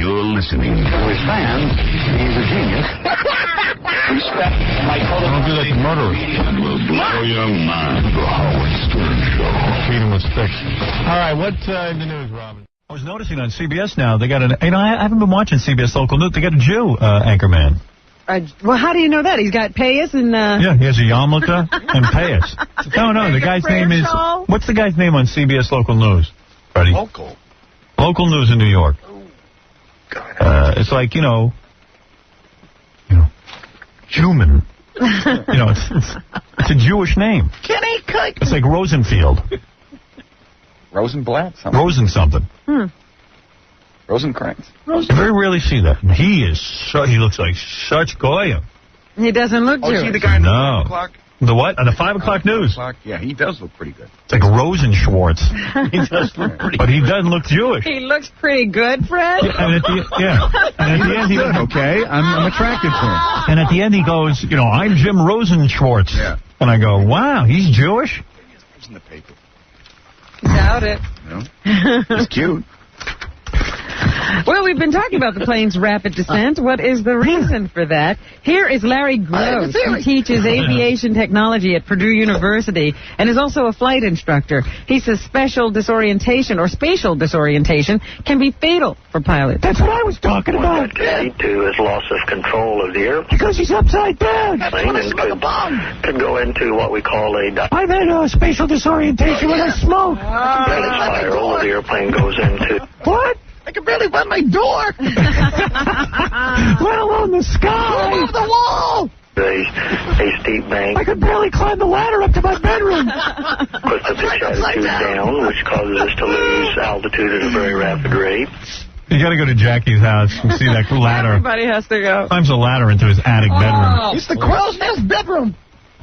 You're listening. To his fans, he's a genius. Respect my total. Don't do that to murderers. And will blow your mind. The Howard Stern Show. Feed him with sticks. All right, what's in the news, Robin? I was noticing on CBS now, they got I haven't been watching CBS Local News. They got a Jew anchorman. Well, how do you know that? He's got payas and... Yeah, he has a yarmulke and payas. No, the guy's name is... What's the guy's name on CBS Local News, Freddie? Local News in New York. It's like, you know, Jewman. It's a Jewish name. It's like Rosenfield. Rosenblatt? Rosen something. Rosencrantz. You very rarely see that. He looks like such Goya. He doesn't look Jewish. Is he the guy in the 5 o'clock? The what? On the 5 o'clock news. Yeah, he does look pretty good. It's like Rosenschwartz. He does look pretty good. But he doesn't look Jewish. He looks pretty good, Fred. And at the end, he good, okay? I'm attracted to him. And at the end, he goes, you know, I'm Jim Rosenschwartz. Yeah. And I go, wow, he's Jewish? It's in the paper. Doubt it. No. He's cute. Well, we've been talking about the plane's rapid descent. What is the reason for that? Here is Larry Gross, who teaches aviation technology at Purdue University and is also a flight instructor. He says spatial disorientation can be fatal for pilots. That's what I was talking about. What that can lead to is loss of control of the airplane. Because he's upside down. And could go into what we call a... I've had spatial disorientation when I smoke. spiral the airplane goes into. What? I can barely find my door. Let alone the sky. Over the wall. A steep bank. I could barely climb the ladder up to my bedroom. Puts the pitch attitude down, which causes us to lose altitude at a very rapid rate. You got to go to Jackie's house and see that ladder. Everybody has to go. Climbs a ladder into his attic bedroom. It's the crow's nest bedroom.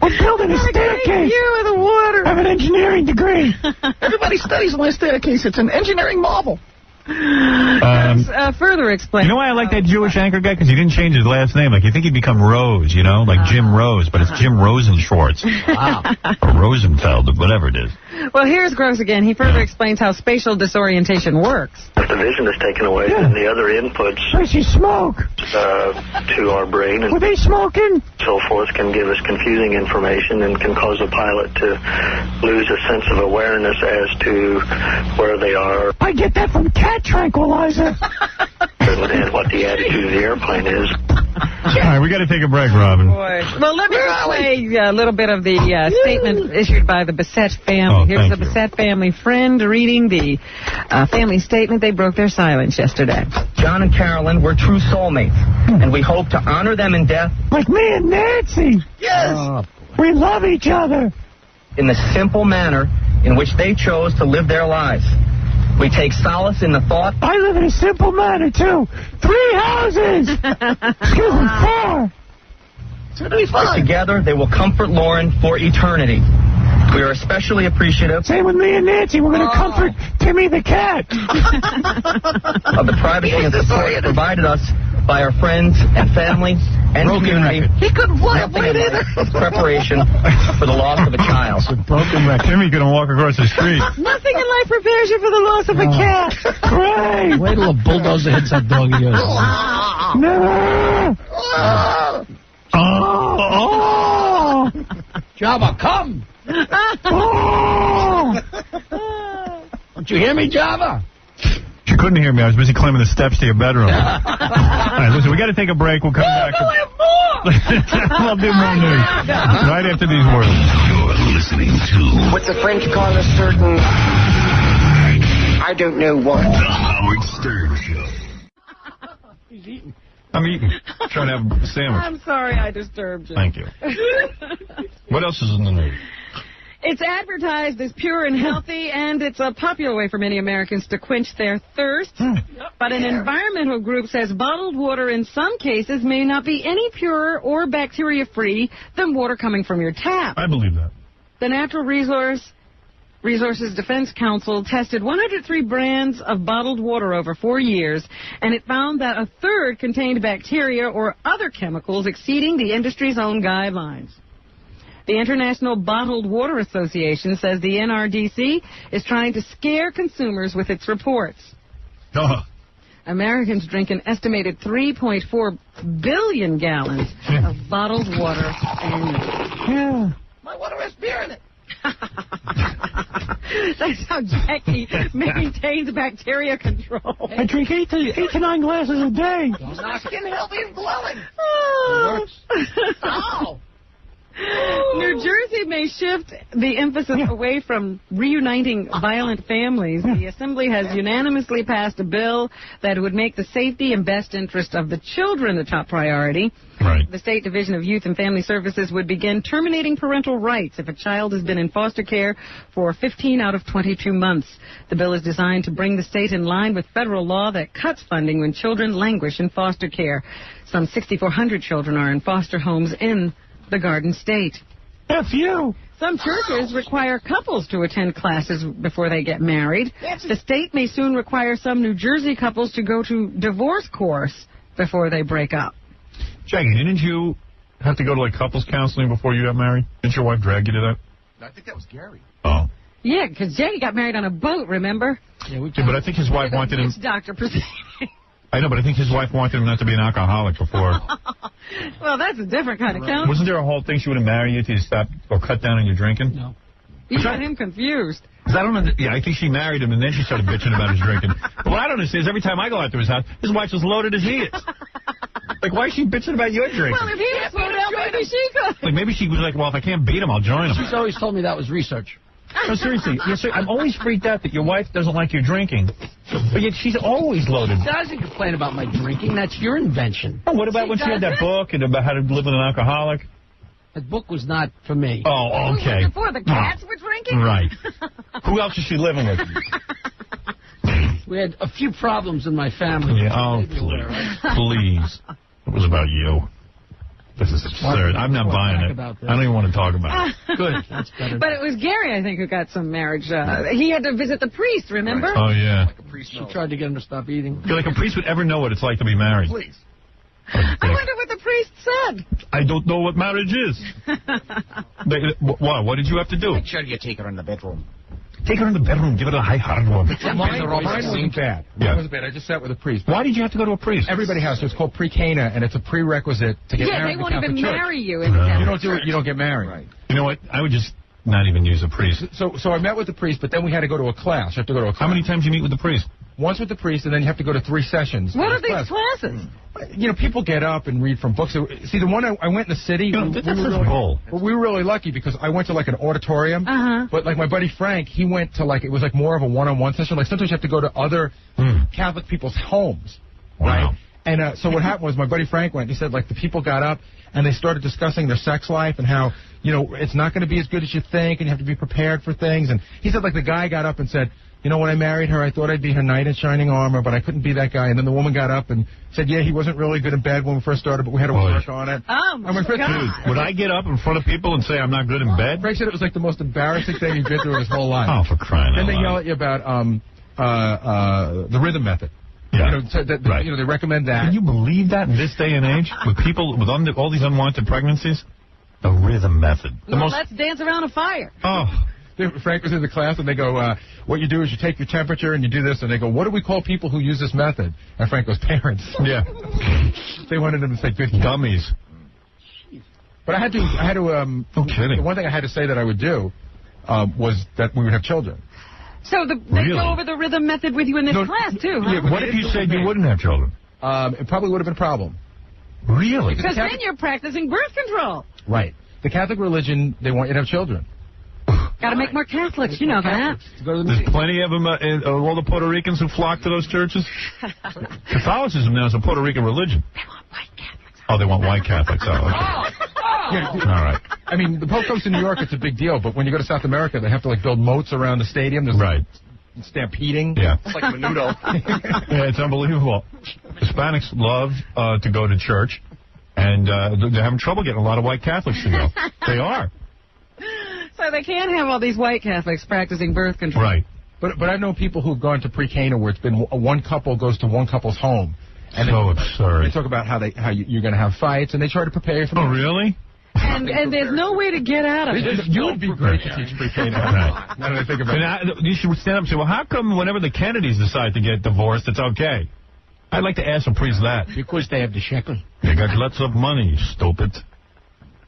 We're building a staircase. You in the water. I have an engineering degree. Everybody studies on my staircase. It's an engineering marvel. Further explain. You know why I like that Jewish anchor guy? Because he didn't change his last name. Like, you think he'd become Rose, you know? Like Jim Rose, but it's Jim Rosenschwartz. Wow. Or Rosenfeld, or whatever it is. Well, here's Gross again. He further explains how spatial disorientation works. If the vision is taken away, then the other inputs smoke to our brain and were they smoking? So forth can give us confusing information and can cause a pilot to lose a sense of awareness as to where they are. I get that from cat tranquilizer. And what the attitude of the airplane is. All right, we got to take a break, Robin. Boy. Well, let me play a little bit of the statement issued by the Bissett family. Here's the Bissett family friend reading the family statement. They broke their silence yesterday. John and Carolyn were true soulmates, and we hope to honor them in death. Like me and Nancy. Yes. We love each other. In the simple manner in which they chose to live their lives. We take solace in the thought... I live in a simple manner, too. 3 houses! Excuse me, 4. Together, they will comfort Lauren for eternity. We are especially appreciative... Same with me and Nancy. We're going to comfort Timmy the cat. ...of the privacy and support provided us by our friends and family and community. He couldn't fly a plane either. ...of preparation for the loss of a child. Broken record. Timmy couldn't walk across the street. Nothing in life prepares you for the loss of a cat. Great. Wait till a bulldozer hits that dog of yours. Never. Jabba, come. Don't you hear me, Jabba? She couldn't hear me. I was busy climbing the steps to your bedroom. All right, listen, we got to take a break. We'll come back. No, I have more. We'll do more news right after these words. You're listening to what the French call a certain... I don't know what. The Howard Stern Show. He's eating. I'm eating. Trying to have a sandwich. I'm sorry I disturbed you. Thank you. What else is in the news? It's advertised as pure and healthy, and it's a popular way for many Americans to quench their thirst. But an environmental group says bottled water in some cases may not be any purer or bacteria-free than water coming from your tap. I believe that. The Natural Resources Defense Council tested 103 brands of bottled water over 4 years, and it found that a third contained bacteria or other chemicals exceeding the industry's own guidelines. The International Bottled Water Association says the NRDC is trying to scare consumers with its reports. Americans drink an estimated 3.4 billion gallons of bottled water annually. My water has beer in it. That's how Jackie maintains bacteria control. I drink 8 to 9 glasses a day. Not skin healthy and glowing. Oh. New Jersey may shift the emphasis away from reuniting violent families. The Assembly has unanimously passed a bill that would make the safety and best interest of the children the top priority. Right. The State Division of Youth and Family Services would begin terminating parental rights if a child has been in foster care for 15 out of 22 months. The bill is designed to bring the state in line with federal law that cuts funding when children languish in foster care. Some 6,400 children are in foster homes in the Garden State. F you. Some churches require couples to attend classes before they get married. The state may soon require some New Jersey couples to go to divorce course before they break up. Jackie, didn't you have to go to like couples counseling before you got married? Didn't your wife drag you to that? I think that was Gary. Oh. Yeah, because Jackie got married on a boat, remember? Yeah, but I think his wife wanted him... Witch doctor proceeding. I know, but I think his wife wanted him not to be an alcoholic before. Well, that's a different kind of counseling. Wasn't there a whole thing she wouldn't marry you till you stop or cut down on your drinking? No. You got him confused. I don't know. Yeah, I think she married him, and then she started bitching about his drinking. But what I don't understand is every time I go out to his house, his wife's as loaded as he is. Like, why is she bitching about your drinking? Well, if he was slowed down, maybe she could. Like, maybe she was like, well, if I can't beat him, I'll join him. She's always told me that was research. No, seriously. I'm always freaked out that your wife doesn't like your drinking. But yet she's always loaded. She doesn't complain about my drinking. That's your invention. Oh, what about when she had that book and about how to live with an alcoholic? That book was not for me. Oh, okay. Before the cats were drinking? Right. Who else is she living with? We had a few problems in my family. Yeah, oh, please. It was about you. This is absurd. I'm not buying it. I don't even want to talk about it. Good. That's better. But it was Gary, I think, who got some marriage. He had to visit the priest, remember? Oh, yeah. She tried to get him to stop eating. Like a priest would ever know what it's like to be married. Please. I wonder what the priest said. I don't know what marriage is. What did you have to do? Make sure you take her in the bedroom. Take her in the bedroom. Give her a hard one. Mine wasn't bad. Yeah. Mine wasn't bad. I just sat with a priest. Why did you have to go to a priest? Everybody has to. It's called pre-cana, and it's a prerequisite to get married. Yeah, they won't even marry you in You the don't do it. You don't get married. Right. You know what? I would just not even use a priest. So I met with the priest, but then we had to go to a class. You have to go to a class. How many times do you meet with the priest? Once with the priest, and then you have to go to 3 sessions. What are these classes? You know, people get up and read from books. See, the one I went in the city, we were really lucky because I went to like an auditorium. But like my buddy Frank, he went to like, it was like more of a one-on-one session. Like sometimes you have to go to other Catholic people's homes. Wow. Right? And so what happened was my buddy Frank went, he said like the people got up and they started discussing their sex life and how, you know, it's not going to be as good as you think and you have to be prepared for things. And he said like the guy got up and said, you know, when I married her, I thought I'd be her knight in shining armor, but I couldn't be that guy. And then the woman got up and said, yeah, he wasn't really good in bed when we first started, but we had to work on it. Oh, my God. Would I get up in front of people and say I'm not good in bed? Frank said it was like the most embarrassing thing he'd been through in his whole life. Oh, for crying out loud. Then they yell at you about the rhythm method. Yeah. You know, so that, you know, they recommend that. Can you believe that in this day and age with people with all these unwanted pregnancies? The rhythm method. Let's dance around a fire. Oh. Frank was in the class, and they go, what you do is you take your temperature, and you do this, and they go, what do we call people who use this method? And Frank goes, parents. Yeah. They wanted him to say good dummies. But I had to. No kidding. The one thing I had to say that I would do was that we would have children. So they go over the rhythm method with you in this class, too, huh? Yeah, what if you said you wouldn't have children? It probably would have been a problem. Really? Because then you're practicing birth control. Right. The Catholic religion, they want you to have children. Got to make more Catholics, you know that. There's plenty of them, all the Puerto Ricans who flock to those churches. Catholicism now is a Puerto Rican religion. They want white Catholics. Oh, they want white Catholics. Oh, okay. Yeah, all right. I mean, the Pope comes to New York, it's a big deal, but when you go to South America, they have to, like, build moats around the stadium. There's right. Stampeding. Yeah. It's like menudo. Yeah, it's unbelievable. Hispanics love to go to church, and they're having trouble getting a lot of white Catholics to go. They are. So they can't have all these white Catholics practicing birth control. Right. But I know people who've gone to pre-Cana where it's been one couple goes to one couple's home. And so absurd. They talk about how you're going to have fights, and they try to prepare you for that. Oh, really? And there's no way to get out of it. You would be great to teach pre-Cana. Now that I think about it. You should stand up and say, well, how come whenever the Kennedys decide to get divorced, it's okay? I'd like to ask a priest that. Because they have the shekel. They got lots of money, stupid.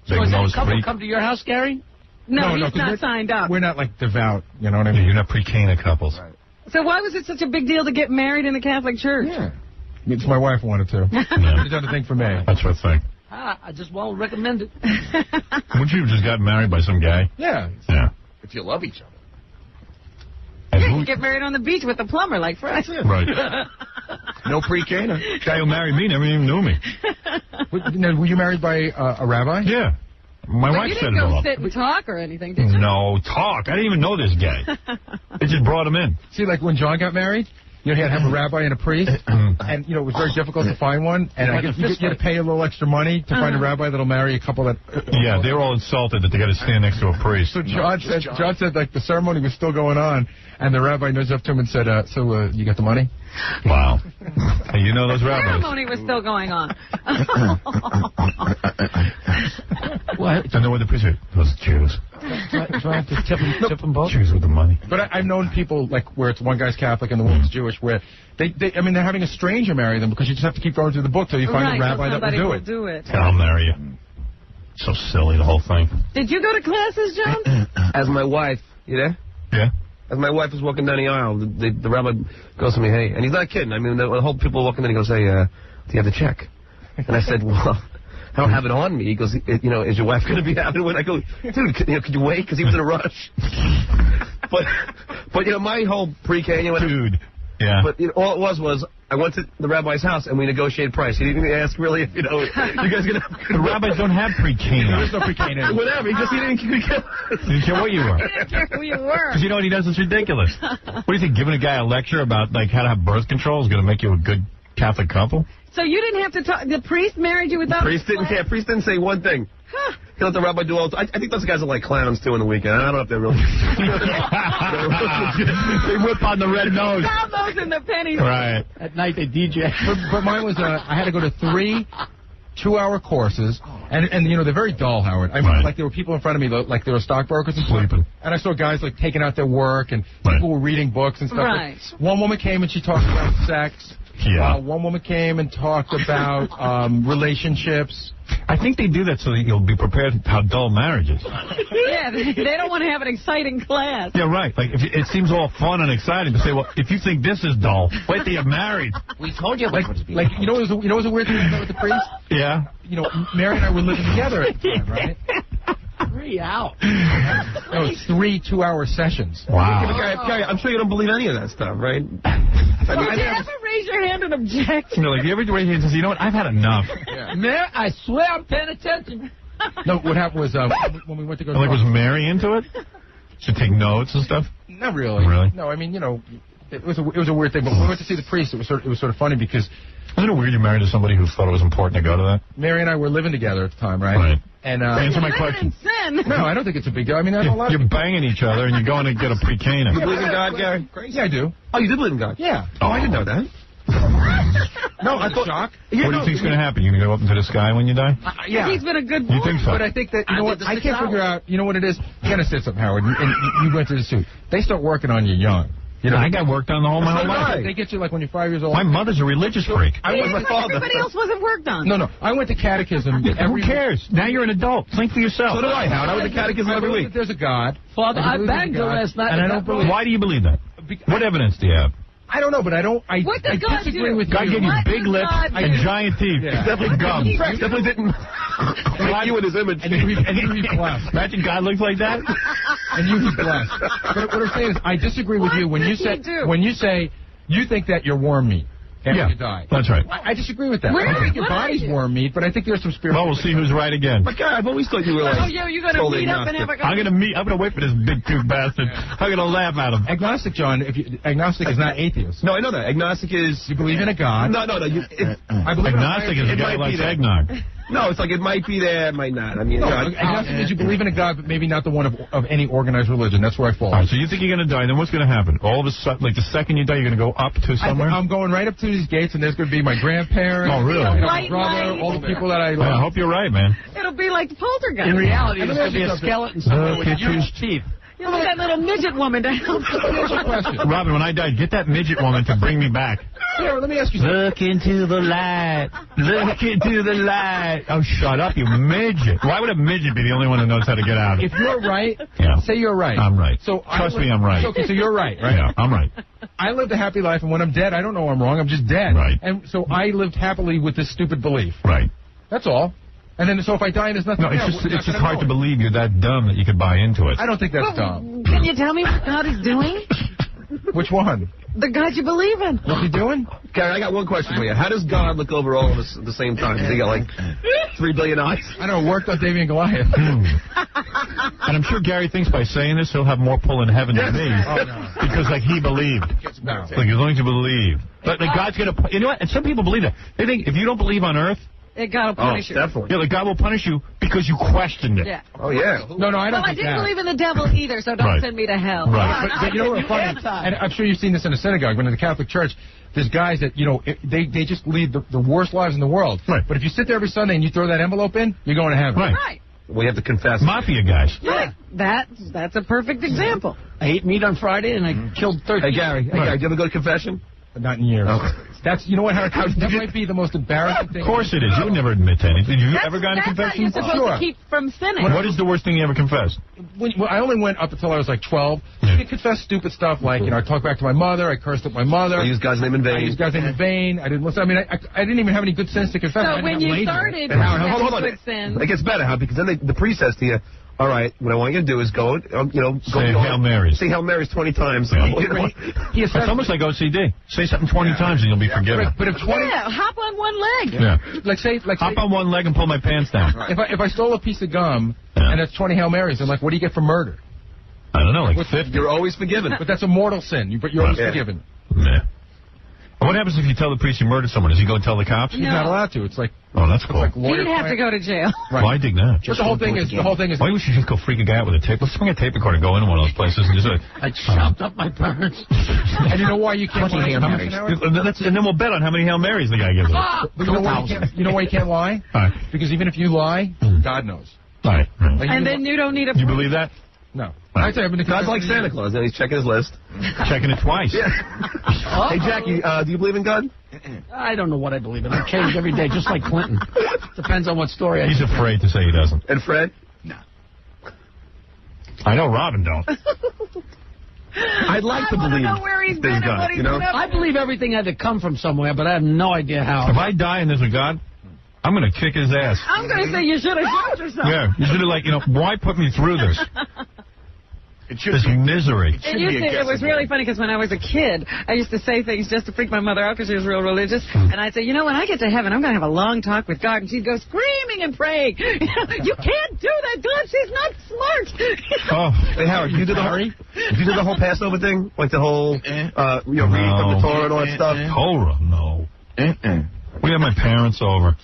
So has that couple come to your house, Gary? No, he's 'cause not signed up. We're not, like, devout, you know what I mean? You're not pre-Cana couples. Right. So why was it such a big deal to get married in the Catholic Church? Yeah. It's my wife wanted to. She's done a thing for me. That's her thing. I just won't recommend it. Wouldn't you have just got married by some guy? Yeah. Yeah. If you love each other. Yeah, you get married on the beach with the plumber, like Fred. Right. No pre-Cana. Guy who married me never even knew me. Were you married by a rabbi? Yeah. My wife set it all up. You didn't go sit and talk or anything, did you? No, talk. I didn't even know this guy. They just brought him in. See, like when John got married, you know, he had to have a rabbi and a priest, and, you know, it was very difficult to find one, and I guess you had to pay a little extra money to find a rabbi that'll marry a couple that... Yeah, they were all insulted that they got to stand next to a priest. So John said, like, the ceremony was still going on, and the rabbi nudged up to him and said, so you got the money? Wow. Hey, you know those rabbis. The ceremony was still going on. What? I know what the priest said. Those Jews. So I have to tip them both? Jews with the money. But I've known people, like, where it's one guy's Catholic and the woman's Jewish, where they're having a stranger marry them because you just have to keep going through the book till you find a rabbi that will do it. I'll marry you. So silly, the whole thing. Did you go to classes, John? As my wife, you there? Yeah. As my wife was walking down the aisle, the rabbi goes to me, hey, and he's not kidding. I mean, the whole people walking in, he goes, hey, do you have the check? And I said, well, I don't have it on me. He goes, you know, is your wife going to be having one? I go, dude, could you wait? Because he was in a rush. But you know, my whole pre-K, you know, dude. Yeah. But you know, all it was I went to the rabbi's house and we negotiated price. He didn't even ask really if, you know, you guys going to... The rabbis don't have pre-K. There is no pre-K. Whatever. He didn't care. He didn't care what you were. He didn't care who you were. Because you know what he does? It's ridiculous. What do you think? Giving a guy a lecture about, like, how to have birth control is going to make you a good Catholic couple? So you didn't have to talk... The priest married you without... Priest didn't care. Priest didn't say one thing. He let the rabbi do all... I think those guys are like clowns, too, in the weekend. I don't know if they're really... They whip on the red nose. Found those in the pennies. Right. At night they DJ. But mine was... I had to go to 3 2-hour courses, and you know, they're very dull, Howard. I mean, like, there were people in front of me, like, there were stockbrokers and sleeping. And I saw guys, like, taking out their work, and people were reading books and stuff. Right. Like, one woman came and she talked about sex. Yeah. One woman came and talked about relationships. I think they do that so that you'll be prepared how dull marriage is. Yeah, they don't want to have an exciting class. Yeah, right. Like, if it seems all fun and exciting to say, well, if you think this is dull, wait till you're married. We told you. Like, you know what was a weird thing about with the priest? Yeah. You know, Mary and I were living together at the time, right? 3 hours. No, it's 3 2-hour sessions. Wow. Gary, I'm sure you don't believe any of that stuff, right? Did you ever raise your hand and object? No, like, you ever raise your hand and say, you know what, I've had enough. Yeah. Mayor, I swear I'm paying attention. No, what happened was when we went to go... Like, was Mary into it? Should take notes and stuff? Not really. Really? No, I mean, you know, it was a weird thing. But when we went to see the priest, it was sort of funny because... Isn't it weird you're married to somebody who thought it was important to go to that? Mary and I were living together at the time, right? Right. And answer my question. No, I don't think it's a big deal. I mean, I know a lot You're banging each other and you're going to get a pre-Cana. You believe in God, Gary? Yeah, I do. Oh, you did believe in God? Yeah. Oh, I didn't know that. No, I thought... Shock? What do you think's going to happen? You're going to go up into the sky when you die? Yeah. He's been a good boy. You think so? But I think that, you know what, I can't figure out, you know what it is? You got to say something, Howard, and you went through this too. They start working on you young. You know, I got worked on my whole life. They get you like when you're 5 years old. My mother's a religious freak. Everybody else wasn't worked on. No, I went to catechism. Who cares? Now you're an adult. Think for yourself. So do I, Howard. I went to catechism every week. There's a God. Father, I banged her last night. And I don't believe... Why do you believe that? What evidence do you have? I don't know, but I What does God disagree do? with God you. gave you big lips and giant teeth. Yeah. Definitely gum. Definitely didn't... you in his image. And you be blessed. Imagine God looks like that. And you be blessed. But what I'm saying is, I disagree with you when you say you think that you're worm meat after you die. That's right. I disagree with that. I don't think your body's worm meat, but I think there's some spiritual... Well, we'll see who's right again. But God, I've always thought you were like... Oh, you're going to meet up and have a... I'm going to wait for this big tooth bastard. I'm going to laugh at him. Agnostic, John, agnostic is not atheist. No, I know that. Agnostic is... You believe in a God. No. I believe agnostic is a guy who likes eggnog. No, it's like it might be there, it might not. I mean, agnostic means you believe in a God, but maybe not the one of any organized religion. That's where I fall. All right, so you think you're going to die, then what's going to happen? All of a sudden, like the second you die, you're going to go up to somewhere? I'm going right up to these gates, and there's going to be my grandparents. Oh, really? My brother, all the people that I love. I hope you're right, man. It'll be like Poltergeist. In reality, it's going to be a skeleton somewhere with huge teeth. You want that little midget woman to help you. Robin, when I died, get that midget woman to bring me back. Sarah, let me ask you something. Look into the light. Look into the light. Oh, shut up, you midget. Why would a midget be the only one who knows how to get out of it? If you're right, say you're right. I'm right. So Trust me, I'm right. Okay, so you're right, right? Yeah, I'm right. I lived a happy life, and when I'm dead, I don't know I'm wrong. I'm just dead. Right. And so I lived happily with this stupid belief. Right. That's all. And then, so if I die, there's nothing. No, it's just hard to believe you're that dumb that you could buy into it. I don't think that's dumb. Can you tell me what God is doing? Which one? The God you believe in. What's he doing? Gary, I got one question for you. How does God look over all of us at the same time? Does he got like 3 billion eyes? I don't know. Worked on Davey and Goliath. And I'm sure Gary thinks by saying this he'll have more pull in heaven than me. Oh, no. Because like he believed. No. Like you're going to believe. But like God's going to. You know what? And some people believe that. They think if you don't believe on Earth. God will punish you. Definitely. Yeah, like God will punish you because you questioned it. Yeah. Oh, yeah. No, I don't Well, I think didn't that. believe in the devil either, so don't send me to hell. Right. But you know what's funny? And I'm sure you've seen this in a synagogue. When in the Catholic Church, there's guys that, they just lead the worst lives in the world. Right. But if you sit there every Sunday and you throw that envelope in, you're going to heaven. Right. We have to confess. Mafia guys. Yeah. That's a perfect example. I ate meat on Friday and I killed 13. Hey, Gary, do you ever go to confession? Not in years. Oh. That's, you know what, Howard? That might be the most embarrassing thing. Of course it is. You would never admit to anything. Have you ever gone to That's confession? you're supposed to keep from sinning. What is the worst thing you ever confessed? I only went up until I was like 12. I confessed stupid stuff like, I talked back to my mother, I cursed at my mother. I used God's name in vain. I used God's name in vain. I didn't listen. I mean, I didn't even have any good sins to confess. So when you started hold on. good sins. It gets better, huh? Because then the priest says to you, all right, what I want you to do is go, Say Hail Marys. Say Hail Marys 20 times. Yeah. It's almost like OCD. Say something 20 times and you'll be forgiven. But if 20... Yeah, hop on one leg. Yeah. Hop on one leg and pull my pants down. If I stole a piece of gum and it's 20 Hail Marys, I'm like, what do you get for murder? I don't know, like 50. You're always forgiven. But that's a mortal sin. But you're always forgiven. Yeah. What happens if you tell the priest you murdered someone? Does he go and tell the cops? He's not allowed to. It's like... Oh, that's cool. Like He'd have to go to jail. Right. Well, I dig that. But the whole thing is... Why would you just go freak a guy out with a tape? Let's bring a tape recorder, go into one of those places and just... I chopped up my parents. And you know why you can't lie? And then we'll bet on how many Hail Marys the guy gives us. You know why you can't lie? Because even if you lie, God knows. Right. And then you don't need a... You believe that? No. Right. God's like Santa Claus. He's checking his list. Checking it twice. Yeah. Hey, Jackie, do you believe in God? I don't know what I believe in. I change every day, just like Clinton. Depends on what story I He's afraid to say he doesn't. And Fred? No. I know Robin don't. I'd like to believe there's God, you know? I believe everything had to come from somewhere, but I have no idea how. If I die and there's a God, I'm going to kick his ass. I'm going to say you should have shot yourself. Yeah, you should have, why put me through this? This misery. It was really funny because when I was a kid, I used to say things just to freak my mother out because she was real religious. And I'd say, when I get to heaven, I'm going to have a long talk with God. And she'd go screaming and praying. You can't do that, God. She's not smart. Oh, hey, Howard, you did the whole Passover thing? Like the whole, reading from the Torah and all that stuff? Torah, no. We had my parents over.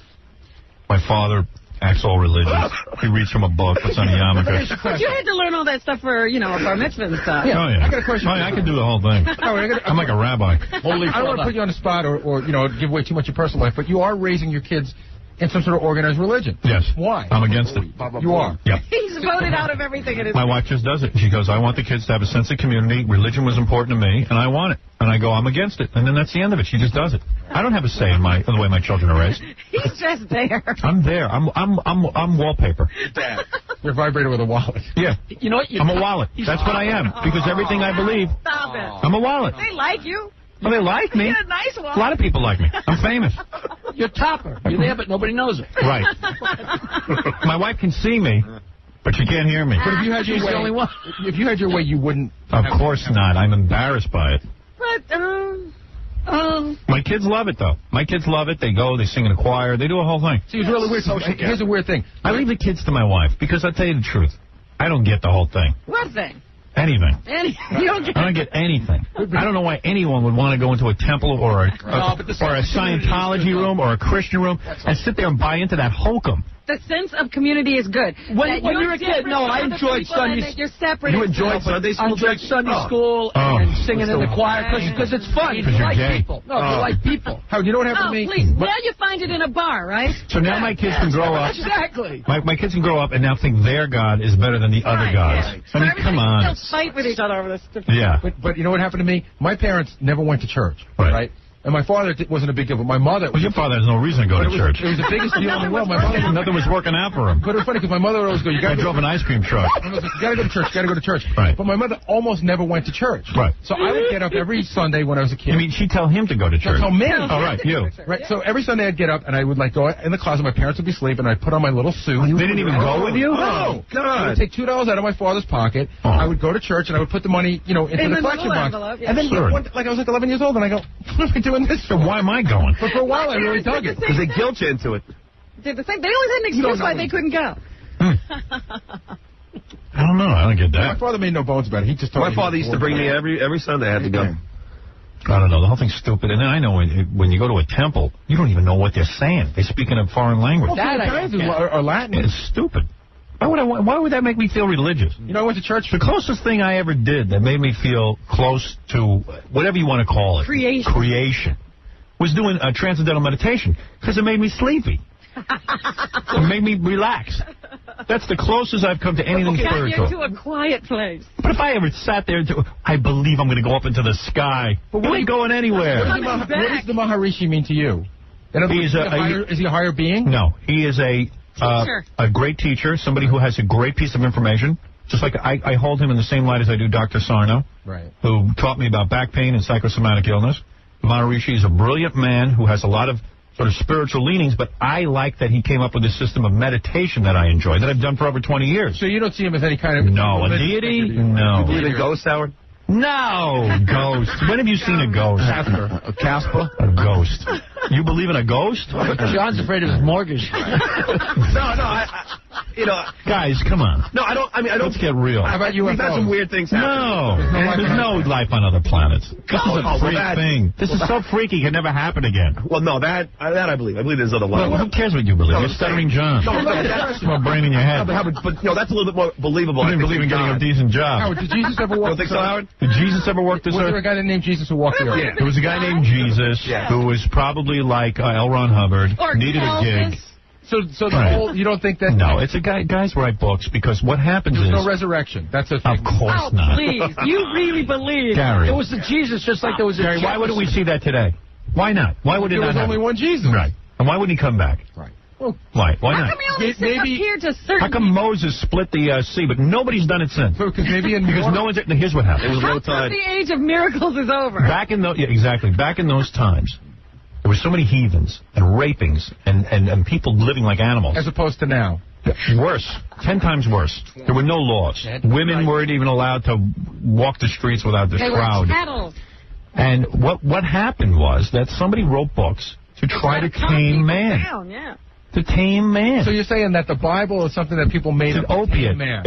My father acts all religious. He reads from a book, puts on a yarmulke. But you had to learn all that stuff for, a bar mitzvah and stuff. Yeah. Oh, yeah. I got a question. I can do the whole thing. I'm like a rabbi. I don't want to put you on the spot or give away too much of your personal life, but you are raising your kids in some sort of organized religion. Yes. Why? I'm against it. You are? Yep. He's voted out of everything in his My wife just does it. She goes, I want the kids to have a sense of community. Religion was important to me, and I want it. And I go, I'm against it. And then that's the end of it. She just does it. I don't have a say in the way my children are raised. He's just there. I'm there. I'm wallpaper. You're a vibrator with a wallet. Yeah. You know what? I'm a wallet. That's what I am. Because everything I believe, Stop it. I'm a wallet. They like you. Well, they like me. You're a nice one. A lot of people like me. I'm famous. You're topper. You're there, but nobody knows it. Right. My wife can see me, but she can't hear me. But if you had your She's way, the only one. If you had your way, you wouldn't. Of course not. I'm embarrassed by it. But, my kids love it, though. My kids love it. They go, they sing in a choir, they do a whole thing. See, it's really weird. Here's a weird thing. I leave the kids to my wife because I'll tell you the truth. I don't get the whole thing. what thing? Anything. You don't get I don't get anything. I don't know why anyone would want to go into a temple or a Scientology room or a Christian room and sit there and buy into that hokum. the sense of community is good. When you're a kid, no, I enjoyed Sunday school. You're separate. You enjoyed Sunday school? I enjoyed Sunday school and singing in the choir because it's fun. You like people. No, you like people. Howard, you know what happened to me? Please. Now you find it in a bar, right? So now my kids can grow up. Exactly. My kids can grow up and now think their God is better than the other gods. I mean, come on. They'll fight with each other over this. Yeah. But you know what happened to me? My parents never went to church, right? And my father wasn't a big deal, but my mother... Well, your father has no reason to go to church. It was the biggest deal in the world. My mother... Nothing was working out for him. But it was funny because my mother would always go, you gotta drove an ice cream truck. You gotta go to church, you gotta go to church. Right. But my mother almost never went to church. Right. So I would get up every Sunday when I was a kid. You mean she'd tell him to go to church? Tell me. Oh, right, you. Right. So every Sunday I'd get up and I would go in the closet. My parents would be asleep and I'd put on my little suit. They didn't even go with you? No. God. I would take $2 out of my father's pocket. I would go to church and I would put the money, into the collection box. And then I was like 11 years old and I go, what am I doing this for? Why am I going? But for a while I really dug it. Because they guilt you into it. Did the same. They always had an excuse why they couldn't go. I don't know. I don't get that. My father made no bones about it. He just told me. My father used to bring me every Sunday. I had to go. I don't know. The whole thing's stupid. And then I know when you go to a temple, you don't even know what they're saying. They're speaking a foreign language. Or Latin. It's stupid. Why would that make me feel religious? You know, I went to church. The closest thing I ever did that made me feel close to whatever you want to call it. Creation. Was doing a transcendental meditation because it made me sleepy. It made me relax. That's the closest I've come to anything spiritual. Got you to a quiet place. But if I ever sat there and I believe I'm going to go up into the sky. You ain't going anywhere. What does the Maharishi mean to you? Is he a higher being? No, he is a great teacher, somebody who has a great piece of information. Just like I hold him in the same light as I do Dr. Sarno, who taught me about back pain and psychosomatic illness. Maharishi is a brilliant man who has a lot of sort of spiritual leanings, but I like that he came up with a system of meditation that I enjoy, that I've done for over 20 years. So you don't see him as any kind of... No. A deity? No. You believe in ghosts, Howard? No, ghost. When have you seen a ghost? A Casper? A ghost. You believe in a ghost? John's afraid of his mortgage. Guys, come on. No, I don't. Let's get real. How about UFOs? We've had some weird things happen. No, there's no life on other planets. This is a freak thing. This is so freaky, it can never happen again. Well, no, that I believe. I believe there's other life. Well, who cares what you believe? You're stuttering John. No, that's more brain in your head. But that's a little bit more believable. I didn't believe in getting a decent job. Howard, did Jesus ever walk? Don't think so, Howard? Did Jesus ever walk this earth? Was there a guy named Jesus who walked the earth? Yeah. There was a guy named Jesus who was probably like L. Ron Hubbard, needed a gig. So the whole, you don't think that... No, it's a guy. Guys write books because what happens There's is... no resurrection. That's a thing. Of course not. Please, you really believe... Gary. It was the Jesus just like there was a... Gary, why wouldn't we see that today? Why not? Why would it not happen? There was only one Jesus. Right. And why wouldn't he come back? Right. Well, why? Why not? How come he only sits up here to certain... How come Moses split the sea, but nobody's done it since? Because no one's... Here's what happened. It was low How tide. come the age of miracles is over? Back in those... Yeah, exactly. Back in those times... There were so many heathens and rapings and people living like animals. As opposed to now. Worse. 10 times worse. There were no laws. Women weren't even allowed to walk the streets without the shroud. They were cattle. And what happened was that somebody wrote books to try to tame man. Down, yeah. To tame man. So you're saying that the Bible is something that people made up to tame man.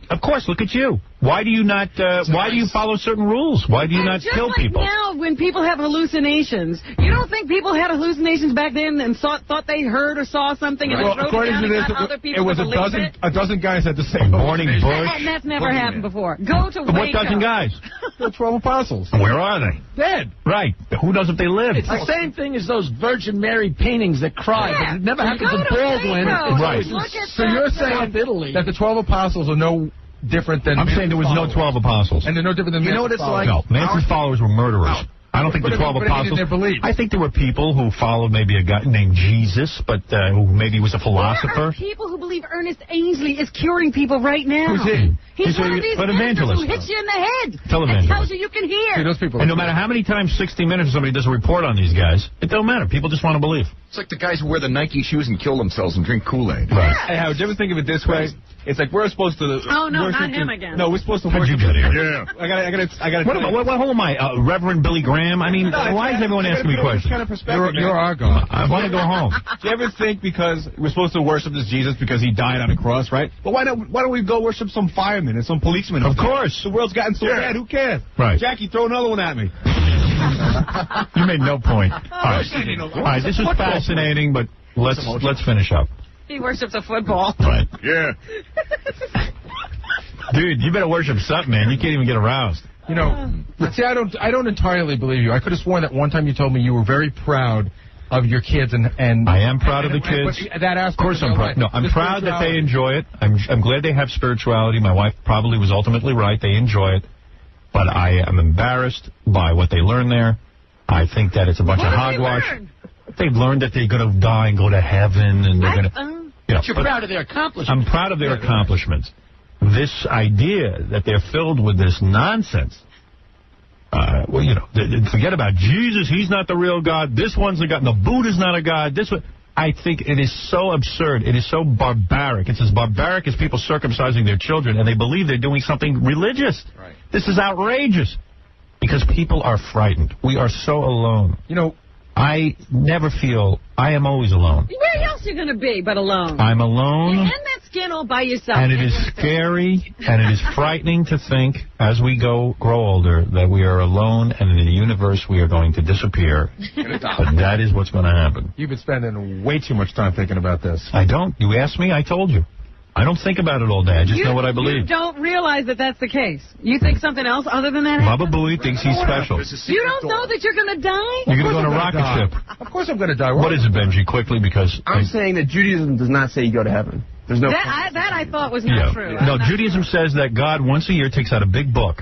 Of course, look at you. Why do you not? Why do you follow certain rules? Why do you not kill people? Now, when people have hallucinations, you don't think people had hallucinations back then and thought they heard or saw something and well, wrote according it down to this, and got other people it was to believe a dozen guys had the same morning bush. And that's never happened before. Go to What dozen guys? The 12 apostles. Where are they? Dead. Right. Who knows if they lived? It's the same thing as those Virgin Mary paintings that cry, but it never happens in Baldwin. Right. So you're saying that the 12 apostles are no different than... I'm saying there was no 12 apostles. And they're no different than you know what it's like? No, Manson's followers were murderers. I don't think the 12 apostles... I think there were people who followed maybe a guy named Jesus, but who maybe was a philosopher. There are people who believe Ernest Ainsley is curing people right now. Who's he? He's one of these evangelist who hits you in the head. Televangelist. And tells you can hear. See, those people and no matter how many times 60 Minutes or somebody does a report on these guys, it don't matter. People just want to believe. It's like the guys who wear the Nike shoes and kill themselves and drink Kool-Aid. Right. Hey, Howard, do you ever think of it this way? It's like we're supposed to... Oh, no, not him again. No, we're supposed to How'd worship... you get here? Yeah. I got What who am I? Reverend Billy Graham? I mean, why is everyone asking me questions? Kind of perspective, you're our God. I want to go home. Do you ever think because we're supposed to worship this Jesus because he died on a cross, right? But why don't we go worship some firemen and some policemen? Of course. The world's gotten so bad. Who cares? Right. Jackie, throw another one at me. You made no point. All right, this was fascinating, but let's finish up. He worships a football. Right. Yeah. Dude, you better worship something, man. You can't even get aroused. You know, see, I don't entirely believe you. I could have sworn that one time you told me you were very proud of your kids, and I am proud of the kids. That aspect of course, I'm proud. No, I'm proud that they enjoy it. I'm glad they have spirituality. My wife probably was ultimately right. They enjoy it, but I am embarrassed by what they learn there. I think that it's a bunch of hogwash. They've learned that they're going to die and go to heaven, and they're going to. But you're proud of their accomplishments. I'm proud of their accomplishments. This idea that they're filled with this nonsense. Well, you know, forget about Jesus. He's not the real God. This one's a God. The Buddha's not a God. This one. I think it is so absurd. It is so barbaric. It's as barbaric as people circumcising their children, and they believe they're doing something religious. Right. This is outrageous. Because people are frightened. We are so alone. You know, I never feel... I am always alone. Where else are you going to be but alone? I'm alone. And that skin all by yourself. And it is scary, and it is frightening to think, as we grow older, that we are alone, and in the universe we are going to disappear. But that is what's going to happen. You've been spending way too much time thinking about this. I don't. You asked me, I told you. I don't think about it all day. I just know what I believe. You don't realize that that's the case. You think something else other than that Baba Booey thinks he's special. You don't know that you're going to die? You're going to go on a rocket ship. Of course I'm going to die. What is it, Benji? Quickly, because... I'm saying that Judaism does not say you go to heaven. There's no... That I thought was not true. No, Judaism says that God once a year takes out a big book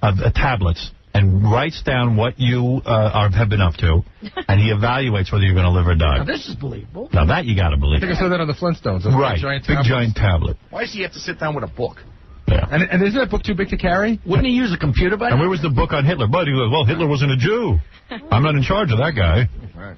of tablets and writes down what you have been up to, and he evaluates whether you're going to live or die. Now, this is believable. Now, that you got to believe. I think I saw that on the Flintstones. Right, big giant tablet. Why does he have to sit down with a book? Yeah. And isn't that book too big to carry? Wouldn't he use a computer by now? And where was the book on Hitler? But he goes, well, Hitler wasn't a Jew. I'm not in charge of that guy. Right.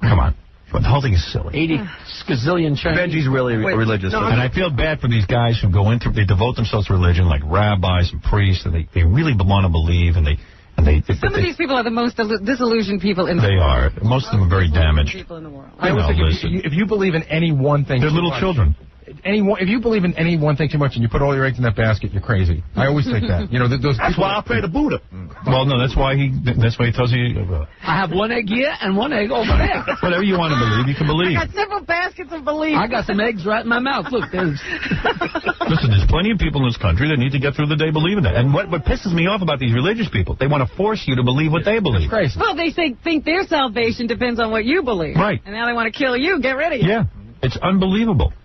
Come on. The whole thing is silly. 80 skazillion Chinese. Benji's really religious. No, and I feel bad for these guys who go into, they devote themselves to religion, like rabbis and priests, and they really want to believe, and some of these people are the most disillusioned people in the world. They are. Most of them are very damaged. People in the world. I always think if you believe in any one thing, they're little children. If you believe in any one thing too much and you put all your eggs in that basket, you're crazy. I always think that. You know, those that's why I pray to Buddha. Well, no, that's why he tells you. I have one egg here and one egg over there. Whatever you want to believe, you can believe. I got several baskets of belief. I got some eggs right in my mouth. Look, there's... Listen, there's plenty of people in this country that need to get through the day believing that. And what pisses me off about these religious people, they want to force you to believe what they believe. That's crazy. Well, they think their salvation depends on what you believe. Right. And now they want to kill you. Get rid of you. Yeah. It's unbelievable.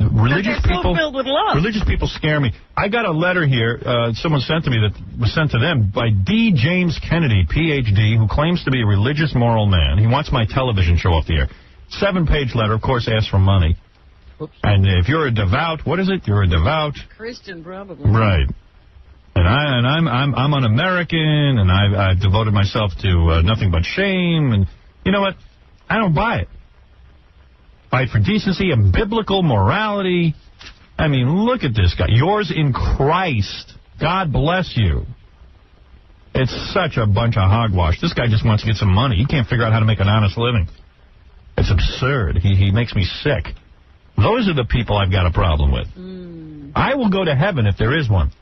Religious people, filled with love. Religious people scare me. I got a letter here someone sent to me that was sent to them by D. James Kennedy, Ph.D., who claims to be a religious moral man. He wants my television show off the air. 7-page letter, of course, asks for money. Oops. And if you're a devout, what is it? You're a devout Christian, probably. Right. And I'm un-American, and I've devoted myself to nothing but shame. And you know what? I don't buy it. Fight for decency and biblical morality. I mean, look at this guy. Yours in Christ. God bless you. It's such a bunch of hogwash. This guy just wants to get some money. He can't figure out how to make an honest living. It's absurd. He makes me sick. Those are the people I've got a problem with. I will go to heaven if there is one.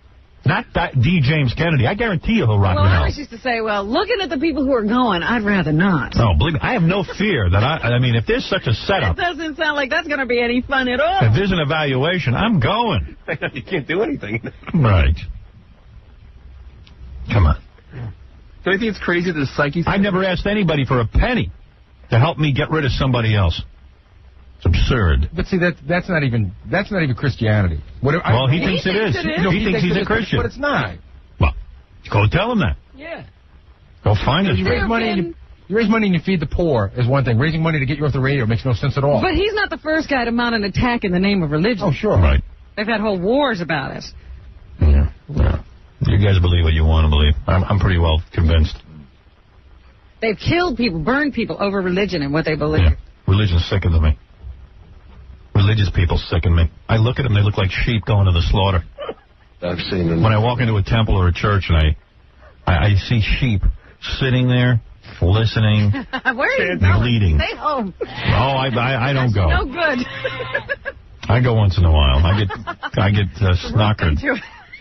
Not that D. James Kennedy. I guarantee you he'll rock me out. I always used to say, well, looking at the people who are going, I'd rather not. No, believe me, I have no fear that I mean, if there's such a setup. That doesn't sound like that's going to be any fun at all. If there's an evaluation, I'm going. You can't do anything. Right. Come on. Don't you think it's crazy that the psyche... I never asked anybody for a penny to help me get rid of somebody else. It's absurd. But see, that's not even Christianity. Well, he thinks it is. He thinks he's a Christian. But it's not. Well, go tell him that. Yeah. Go find it. You raise money and you feed the poor is one thing. Raising money to get you off the radio makes no sense at all. But he's not the first guy to mount an attack in the name of religion. Oh, sure. Right. They've had whole wars about it. Yeah. You guys believe what you want to believe. I'm pretty well convinced. They've killed people, burned people over religion and what they believe. Yeah. Religion sickens me. Religious people sicken me. I look at them, they look like sheep going to the slaughter. I've seen them. When I walk into a temple or a church and I see sheep sitting there, listening, Where are you bleeding. Stay home. Oh, I don't go. No good. I go once in a while. I get snockered.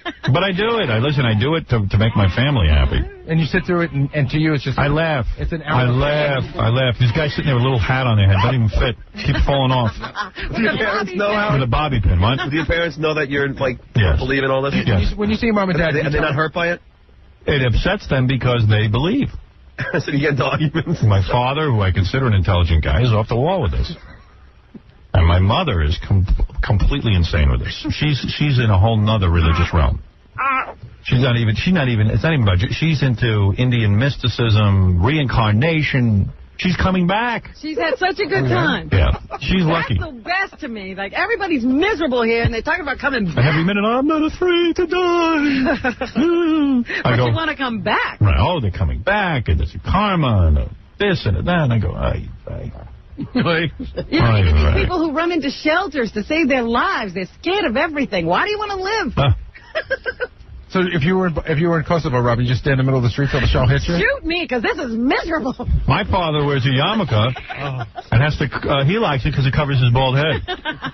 But I do it. I do it to make my family happy. And you sit through it, and to you, it's just... I laugh. It's an hour. I laugh. This guy's sitting there with a little hat on their head. Doesn't even fit. Keeps falling off. Do your parents know how... With a bobby pin, what? Do your parents know that you're, like, believing all this? Yes. When you see Mom and Dad... Are they not hurt by it? It upsets them because they believe. So you get into arguments? My father, who I consider an intelligent guy, is off the wall with this. And my mother is completely insane with this. She's in a whole nother religious realm. She's not even, it's not even about, she's into Indian mysticism, reincarnation. She's coming back. She's had such a good time. Yeah, she's lucky. That's the best to me. Like, everybody's miserable here, and they talk about coming back. Every minute, I'm not afraid to die. But you want to come back. Right, oh, they're coming back, and there's karma, and this and that. And I go, aye. You know, even these people who run into shelters to save their lives, they're scared of everything. Why do you want to live? So if you were in Kosovo, Rob, you just stand in the middle of the street till the shell hits you? Shoot me, because this is miserable. My father wears a yarmulke and has to. He likes it because it covers his bald head.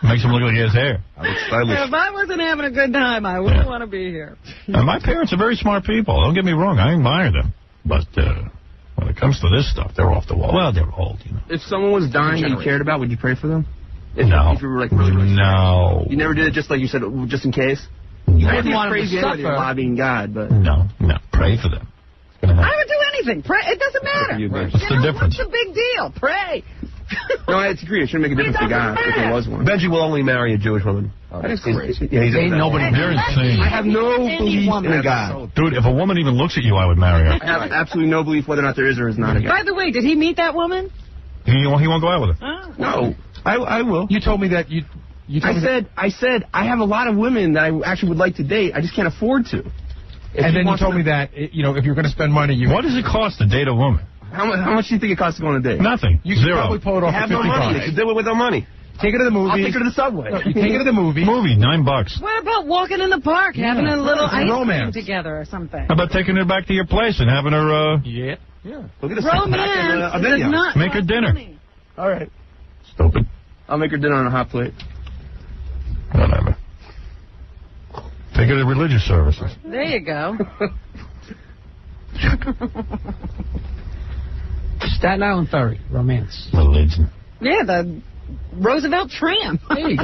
Makes him look like he has hair. If I wasn't having a good time, I wouldn't want to be here. And my parents are very smart people. Don't get me wrong. I admire them. But when it comes to this stuff, they're off the wall. Well, they're old, you know. If someone was dying that you cared about, would you pray for them? No. If you were, like, really no. You never did it just like you said, just in case? You wouldn't want to suffer. You're lobbying God, but... No. Pray for them. I would do anything. Pray. It doesn't matter. What's the difference? What's the big deal? Pray. No, I agree. It shouldn't make a difference to God if there was one. Benji will only marry a Jewish woman. That is crazy. Ain't nobody. They're insane. I have no belief in a God. Dude, if a woman even looks at you, I would marry her. I have absolutely no belief whether or not there is or is not a God. By the way, did he meet that woman? He won't go out with her. Oh. No. I will. You told me that I said I have a lot of women that I actually would like to date. I just can't afford to. And then you told me that, if you're going to spend money, What does it cost to date a woman? How much do you think it costs to go on a date? Nothing. You can Zero. probably pull it off. You have no money. You do it with no money. Take her to the movies. I'll take her to the subway. No, you take her to the movies. $9. What about walking in the park, having a little ice romance cream together or something? How about taking her back to your place and having her, Yeah. Look at romance does not make her dinner. Money. All right. Stupid. I'll make her dinner on a hot plate. Whatever. Take her to religious services. There you go. Staten Island Ferry, romance. Religion. Yeah, the Roosevelt tram. There you go.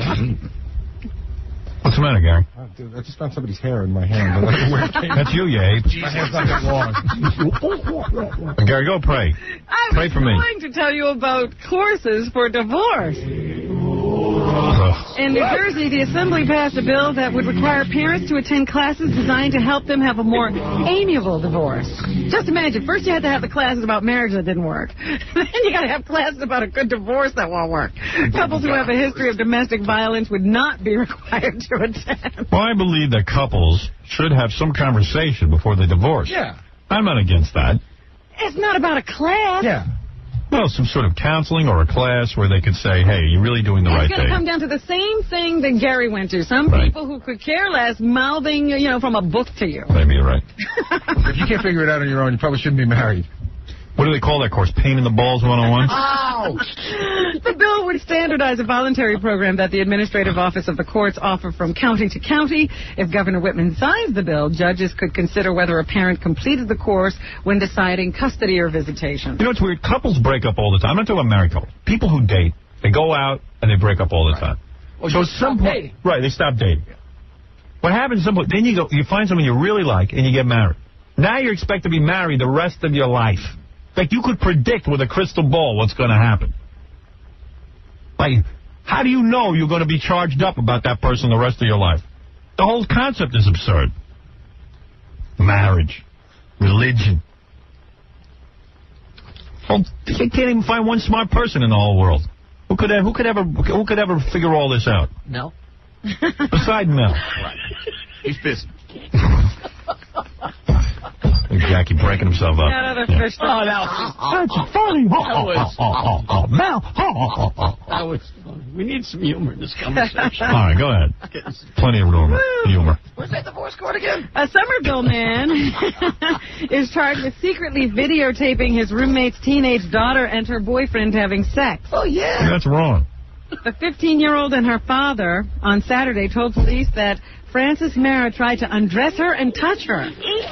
What's the matter, Gary? Dude, I just found somebody's hair in my hand. I don't know where it came That's you, Abe. My hand's not that long. Gary, go pray. Pray for me. I was going to tell you about courses for divorce. In New Jersey, the Assembly passed a bill that would require parents to attend classes designed to help them have a more amiable divorce. Just imagine, first you had to have the classes about marriage that didn't work. Then you got to have classes about a good divorce that won't work. Couples who have a history of domestic violence would not be required to attend. Well, I believe that couples should have some conversation before they divorce. Yeah. I'm not against that. It's not about a class. Yeah. Well, some sort of counseling or a class where they could say, hey, you're really doing the right thing. It's going to come thing. down to the same thing that Gary went to. Some people who could care less mouthing, from a book to you. Maybe you're right. If you can't figure it out on your own, you probably shouldn't be married. What do they call that course? Pain in the Balls 101? The bill would standardize a voluntary program that the administrative office of the courts offer from county to county. If Governor Whitman signs the bill, judges could consider whether a parent completed the course when deciding custody or visitation. You know, it's weird. Couples break up all the time. I'm not talking about married couples. People who date, they go out and they break up all the time. So at some point, they stop dating. What happens at some point, then you find someone you really like and you get married. Now you're expected to be married the rest of your life. Like, you could predict with a crystal ball what's going to happen. Like, how do you know you're going to be charged up about that person the rest of your life? The whole concept is absurd. Marriage. Religion. Well, you can't even find one smart person in the whole world. Who could ever figure all this out? Mel. Besides Mel. Right. He's pissed. Jackie breaking himself up. That other fish. Oh, that's funny. Mel. That was funny. We need some humor in this conversation. All right, go ahead. Plenty of humor. Where's that divorce court again? A Somerville man is charged with secretly videotaping his roommate's teenage daughter and her boyfriend having sex. Oh, yeah. That's wrong. The 15-year-old and her father on Saturday told police that Frances Mara tried to undress her and touch her.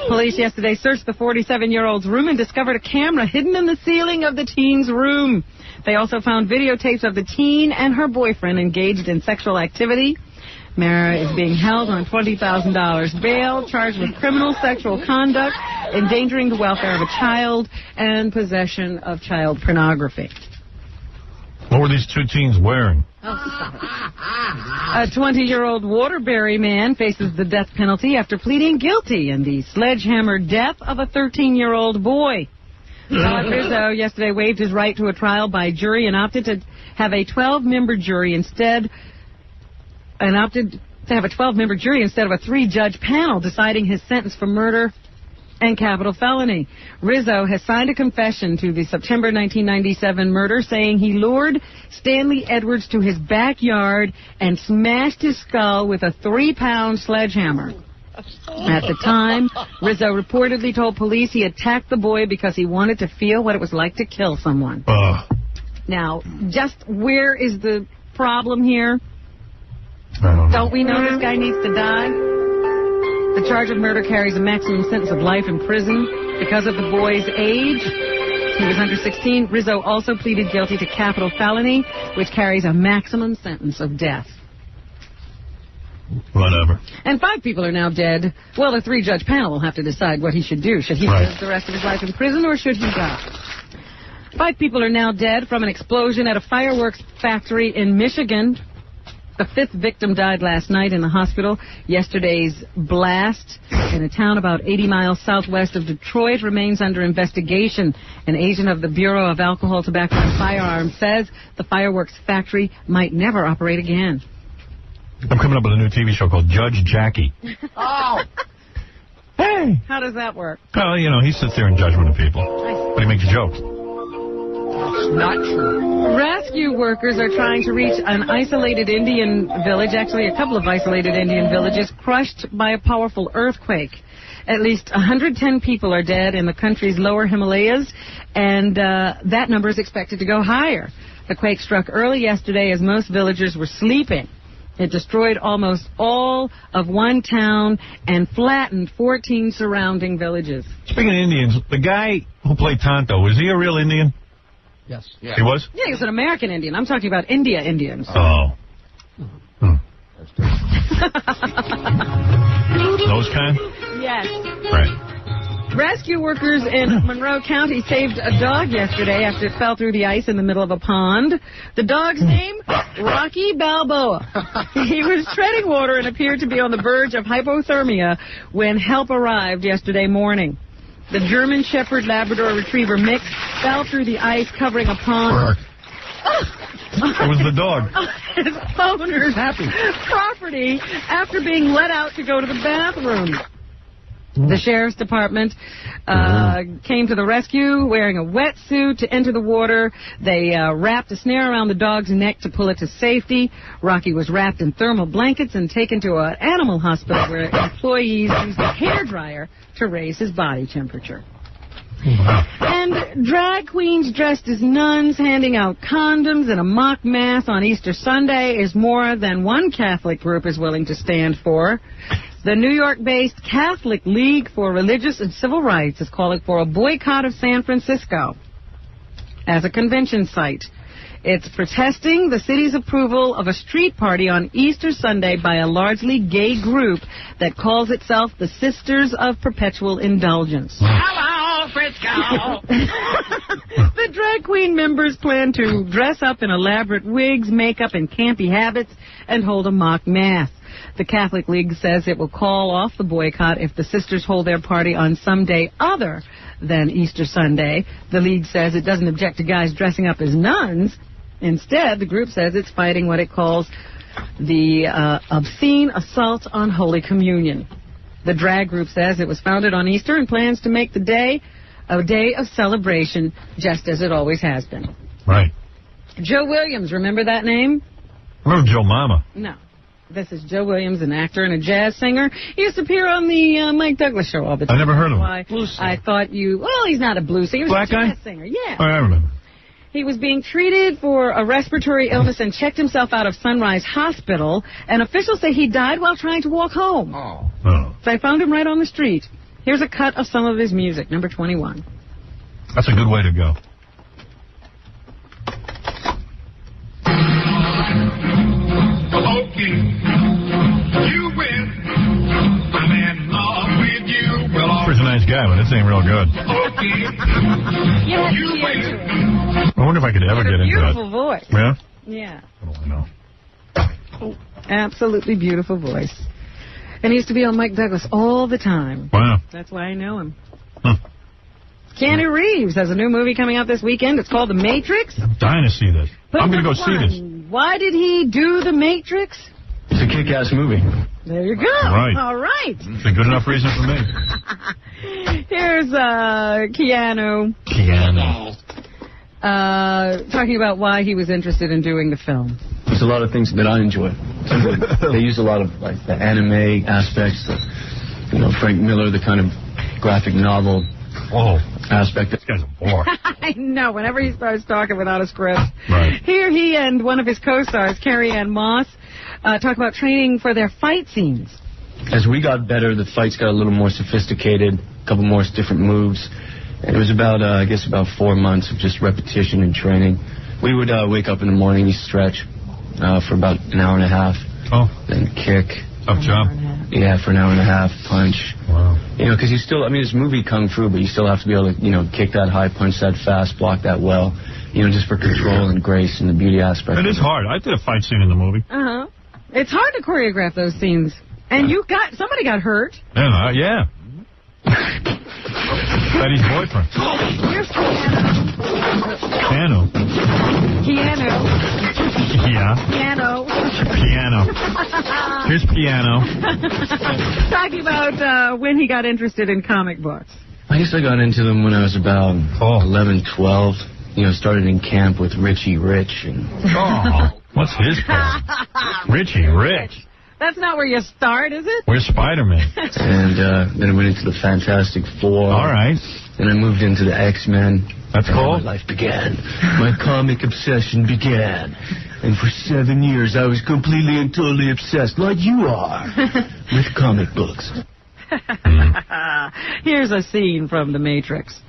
Police yesterday searched the 47-year-old's room and discovered a camera hidden in the ceiling of the teen's room. They also found videotapes of the teen and her boyfriend engaged in sexual activity. Mara is being held on $20,000 bail, charged with criminal sexual conduct, endangering the welfare of a child, and possession of child pornography. What were these two teens wearing? A 20-year-old Waterbury man faces the death penalty after pleading guilty in the sledgehammer death of a 13-year-old boy. Todd Rizzo yesterday waived his right to a trial by jury and opted to have a 12-member jury instead of a 3-judge panel deciding his sentence for murder and capital felony. Rizzo has signed a confession to the September 1997 murder, saying he lured Stanley Edwards to his backyard and smashed his skull with a 3-pound sledgehammer. At the time, Rizzo reportedly told police he attacked the boy because he wanted to feel what it was like to kill someone. Now, just where is the problem here? Don't we know this guy needs to die? The charge of murder carries a maximum sentence of life in prison because of the boy's age. He was under 16. Rizzo also pleaded guilty to capital felony, which carries a maximum sentence of death. Whatever. And 5 people are now dead. Well, the 3-judge panel will have to decide what he should do. Should he live the rest of his life in prison, or should he die? 5 people are now dead from an explosion at a fireworks factory in Michigan. The 5th victim died last night in the hospital. Yesterday's blast in a town about 80 miles southwest of Detroit remains under investigation. An agent of the Bureau of Alcohol, Tobacco, and Firearms says the fireworks factory might never operate again. I'm coming up with a new TV show called Judge Jackie. Oh! Hey! How does that work? Well, you know, he sits there in judgment of people. But he makes jokes. It's not true. Rescue workers are trying to reach an isolated Indian village, actually a couple of isolated Indian villages, crushed by a powerful earthquake. At least 110 people are dead in the country's lower Himalayas, and that number is expected to go higher. The quake struck early yesterday as most villagers were sleeping. It destroyed almost all of one town and flattened 14 surrounding villages. Speaking of Indians, the guy who played Tonto, was he a real Indian? Yes. Yeah. He was? Yeah, he was an American Indian. I'm talking about India Indians. Oh. Those kind? Yes. Right. Rescue workers in Monroe County saved a dog yesterday after it fell through the ice in the middle of a pond. The dog's name? Rocky Balboa. He was treading water and appeared to be on the verge of hypothermia when help arrived yesterday morning. The German Shepherd Labrador Retriever mix fell through the ice covering a pond. It was the dog. His owner's property after being let out to go to the bathroom. The sheriff's department came to the rescue wearing a wetsuit to enter the water. They wrapped a snare around the dog's neck to pull it to safety. Rocky was wrapped in thermal blankets and taken to an animal hospital where employees used a hairdryer to raise his body temperature. And drag queens dressed as nuns handing out condoms and a mock mass on Easter Sunday is more than one Catholic group is willing to stand for. The New York-based Catholic League for Religious and Civil Rights is calling for a boycott of San Francisco as a convention site. It's protesting the city's approval of a street party on Easter Sunday by a largely gay group that calls itself the Sisters of Perpetual Indulgence. Hello, Frisco! The drag queen members plan to dress up in elaborate wigs, makeup, and campy habits and hold a mock mass. The Catholic League says it will call off the boycott if the sisters hold their party on some day other than Easter Sunday. The League says it doesn't object to guys dressing up as nuns. Instead, the group says it's fighting what it calls the obscene assault on Holy Communion. The drag group says it was founded on Easter and plans to make the day a day of celebration, just as it always has been. Right. Joe Williams, remember that name? Remember Joe Mama? No. This is Joe Williams, an actor and a jazz singer. He used to appear on the Mike Douglas show all the time. I never heard of him. I thought you... Well, he's not a blues singer. He was Black a jazz guy? singer, yeah. Oh, I remember. He was being treated for a respiratory illness and checked himself out of Sunrise Hospital. And officials say he died while trying to walk home. Oh. So I found him right on the street. Here's a cut of some of his music, number 21. That's a good way to go. Okay, you win. I'm in love with you. Well, He's a nice guy, but this ain't real good. okay, you win. I wonder if I could ever get into that. Beautiful voice. Yeah? Yeah. What do I know? Absolutely beautiful voice. And he used to be on Mike Douglas all the time. Wow. That's why I know him. Keanu Reeves has a new movie coming out this weekend. It's called The Matrix. I'm dying to see this. But I'm going to go see this. Why did he do The Matrix? It's a kick-ass movie. There you go. Right. All right. It's a good enough reason for me. Here's Keanu. Talking about why he was interested in doing the film. There's a lot of things that I enjoy. They use a lot of like the anime aspects, Frank Miller, the kind of graphic novel aspect. This guy's a bore. I know. Whenever he starts talking without a script. Right. Here he and one of his co-stars, Carrie Ann Moss, talk about training for their fight scenes. As we got better, the fights got a little more sophisticated, a couple more different moves. And it was about, I guess, about 4 months of just repetition and training. We would wake up in the morning, you stretch for about an hour and a half. Oh. Then kick. Tough job. Yeah, for an hour and a half, punch. Wow. Because you still, it's movie kung fu, but you still have to be able to, kick that high, punch that fast, block that well, just for control and grace and the beauty aspect. It is hard. I did a fight scene in the movie. Uh-huh. It's hard to choreograph those scenes. And somebody got hurt. Yeah. Betty's boyfriend. Here's Keanu. Yeah. Piano. Here's Piano. Talking about when he got interested in comic books. I guess I got into them when I was about 11, 12. Started in camp with Richie Rich. And what's his part? Richie Rich. That's not where you start, is it? Where's Spider-Man? And then I went into the Fantastic Four. All right. Then I moved into the X-Men. That's cool. My life began. My comic obsession began. And for 7 years, I was completely and totally obsessed, like you are, with comic books. Here's a scene from The Matrix.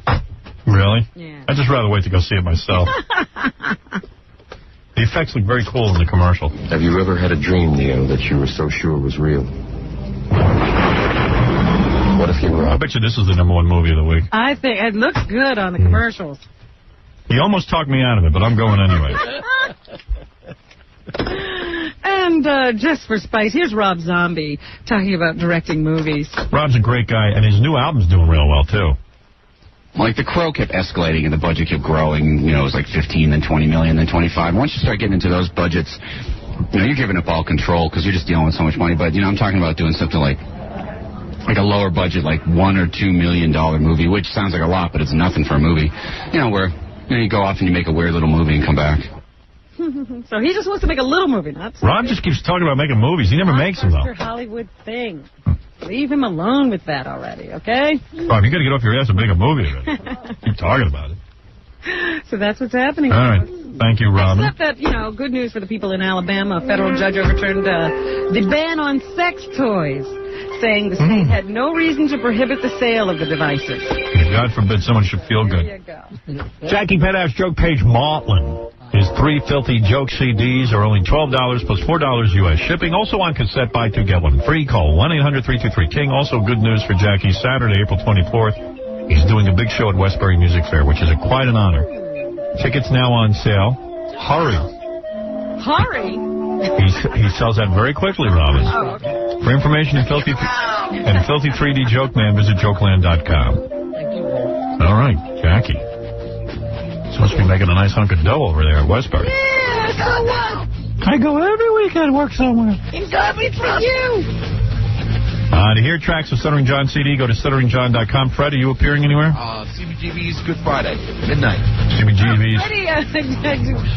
Really? Yeah. I'd just rather wait to go see it myself. The effects look very cool in the commercial. Have you ever had a dream, Neo, that you were so sure was real? What if you were... I bet you this is the #1 movie of the week. I think it looks good on the commercials. He almost talked me out of it, but I'm going anyway. And just for spice, here's Rob Zombie talking about directing movies. Rob's a great guy, and his new album's doing real well, too. Like, The Crow kept escalating and the budget kept growing. It was like 15, then 20 million, then 25. Once you start getting into those budgets, you're giving up all control because you're just dealing with so much money. But, I'm talking about doing something like a lower budget, like $1 or $2 million movie, which sounds like a lot, but it's nothing for a movie. Where you go off and you make a weird little movie and come back. So he just wants to make a little movie, not something. Rob just keeps talking about making movies. He never makes them, though. Hollywood thing. Leave him alone with that already, okay? Rob, you got to get off your ass and make a movie already. Keep talking about it. So that's what's happening. All right. Thank you, Robin. Except that, good news for the people in Alabama. A federal judge overturned the ban on sex toys, saying the state had no reason to prohibit the sale of the devices. God forbid someone should feel good. There you go. Jackie Pettiff's joke page, Maudlin. His 3 filthy joke CDs are only $12 plus $4 U.S. shipping. Also on cassette, buy 2, get 1 free. Call 1-800-323-KING. Also good news for Jackie. Saturday, April 24th, he's doing a big show at Westbury Music Fair, which is quite an honor. Tickets now on sale. Hurry. Hurry? He sells that very quickly, Robin. Oh, okay. For information and filthy 3D joke man, visit jokeland.com. Thank you. All right, Jackie. Supposed to be making a nice hunk of dough over there at Westbury. Yeah, so what? I go every weekend work somewhere. It's garbage for you. To hear tracks of Stuttering John CD, go to stutteringjohn.com. Fred, are you appearing anywhere? CBGB's Good Friday, midnight. CBGB's.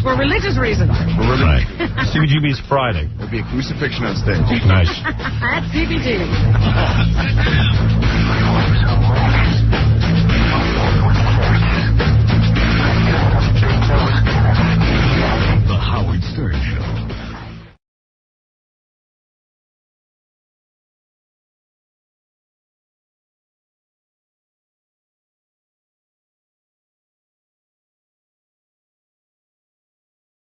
For religious reasons. Right. CBGB's Friday. There'll be a crucifixion on stage. Nice. That's CBG.